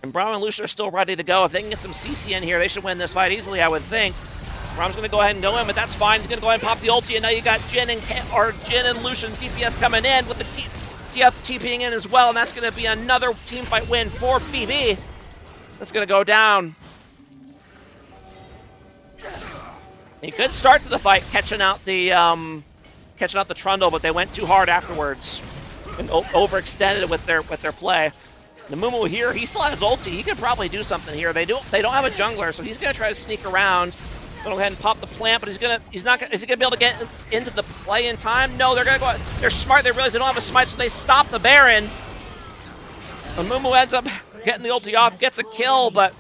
And Braum and Lucian are still ready to go. If they can get some CC in here, they should win this fight easily, I would think. Braum's going to go ahead and go in, but that's fine. He's going to go ahead and pop the ulti, and now you got Jin and Lucian DPS coming in with the TF TPing in as well, and that's going to be another team fight win for BB. That's going to go down. A good start to the fight, catching out the Trundle, but they went too hard afterwards and overextended with their play. The Mumu here, he still has ulti. He could probably do something here. They don't have a jungler, so he's gonna try to sneak around. Go ahead and pop the plant, but is he gonna be able to get into the play in time? No, they're gonna go. They're smart. They realize they don't have a smite, so they stop the Baron. And Mumu ends up getting the ulti off, gets a kill, but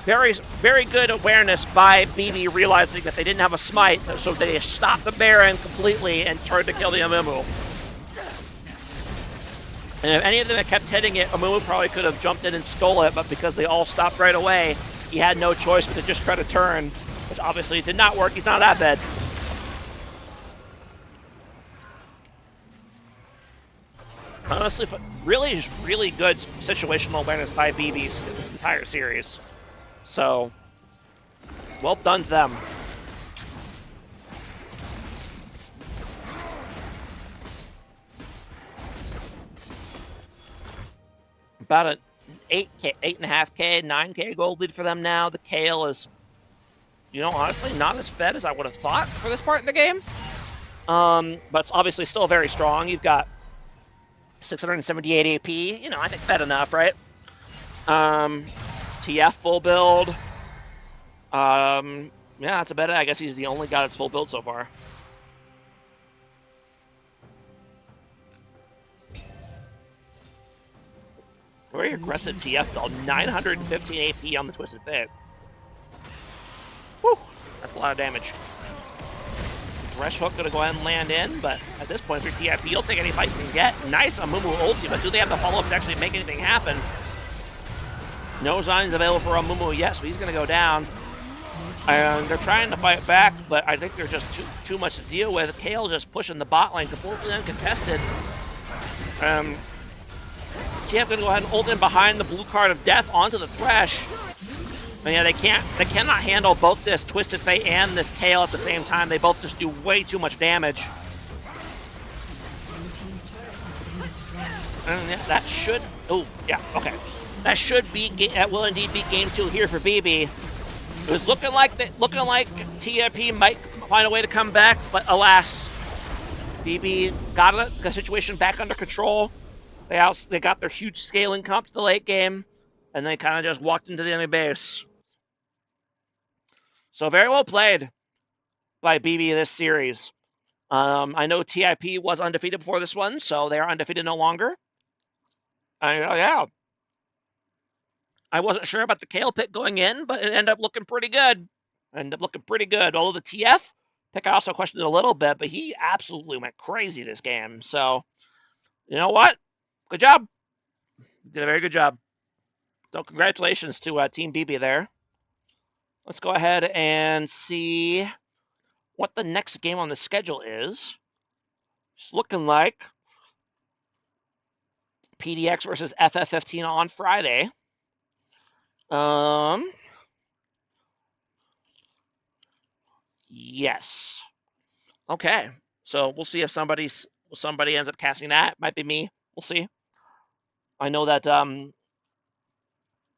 very, very good awareness by BB, realizing that they didn't have a smite, so they stopped the Baron completely and tried to kill the Amumu. And if any of them had kept hitting it, Amumu probably could have jumped in and stole it, but because they all stopped right away, he had no choice but to just try to turn, which obviously did not work. He's not that bad. Honestly, really good situational awareness by BB's this entire series. So, well done to them. About an 8.5K, 9K gold lead for them now. The Kale is, honestly not as fed as I would have thought for this part of the game. But it's obviously still very strong. You've got 678 AP. I think fed enough, right? TF full build. Yeah, that's about it. I guess he's the only guy that's full build so far. Very aggressive TF build. 915 AP on the Twisted Fate. Whew, that's a lot of damage. Thresh Hook gonna go ahead and land in, but at this point, for TF, you'll take any fight you can get. Nice on Mumu ulti, but do they have the follow-up to actually make anything happen? No Zion's available for Amumu yet, so he's going to go down. And they're trying to fight back, but I think they're just too much to deal with. Kale just pushing the bot lane completely uncontested. TF gonna go ahead and ult in behind the blue card of death onto the Thresh. And yeah, they cannot handle both this Twisted Fate and this Kale at the same time. They both just do way too much damage. And yeah, that should, oh yeah, okay. That should be, that will indeed be game 2 here for BB. It was looking like TFP might find a way to come back, but alas, BB got the situation back under control. They got their huge scaling comp to the late game, and they kind of just walked into the enemy base. So very well played by BB this series. I know TIP was undefeated before this one, so they are undefeated no longer. Yeah. I wasn't sure about the Kale pick going in, but it ended up looking pretty good. Although the TF pick I also questioned it a little bit, but he absolutely went crazy this game. So, you know what? Good job. Did a very good job. So congratulations to Team BB there. Let's go ahead and see what the next game on the schedule is. It's looking like PDX versus FF15 on Friday. Yes. Okay. So we'll see if somebody ends up casting that. Might be me. We'll see. I know that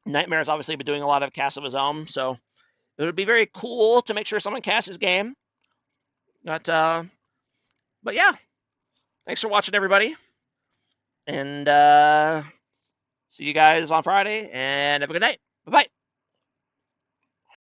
Nightmare's obviously been doing a lot of casts of his own, so it would be very cool to make sure someone casts his game. But yeah. Thanks for watching, everybody. And see you guys on Friday, and have a good night. Bye-bye.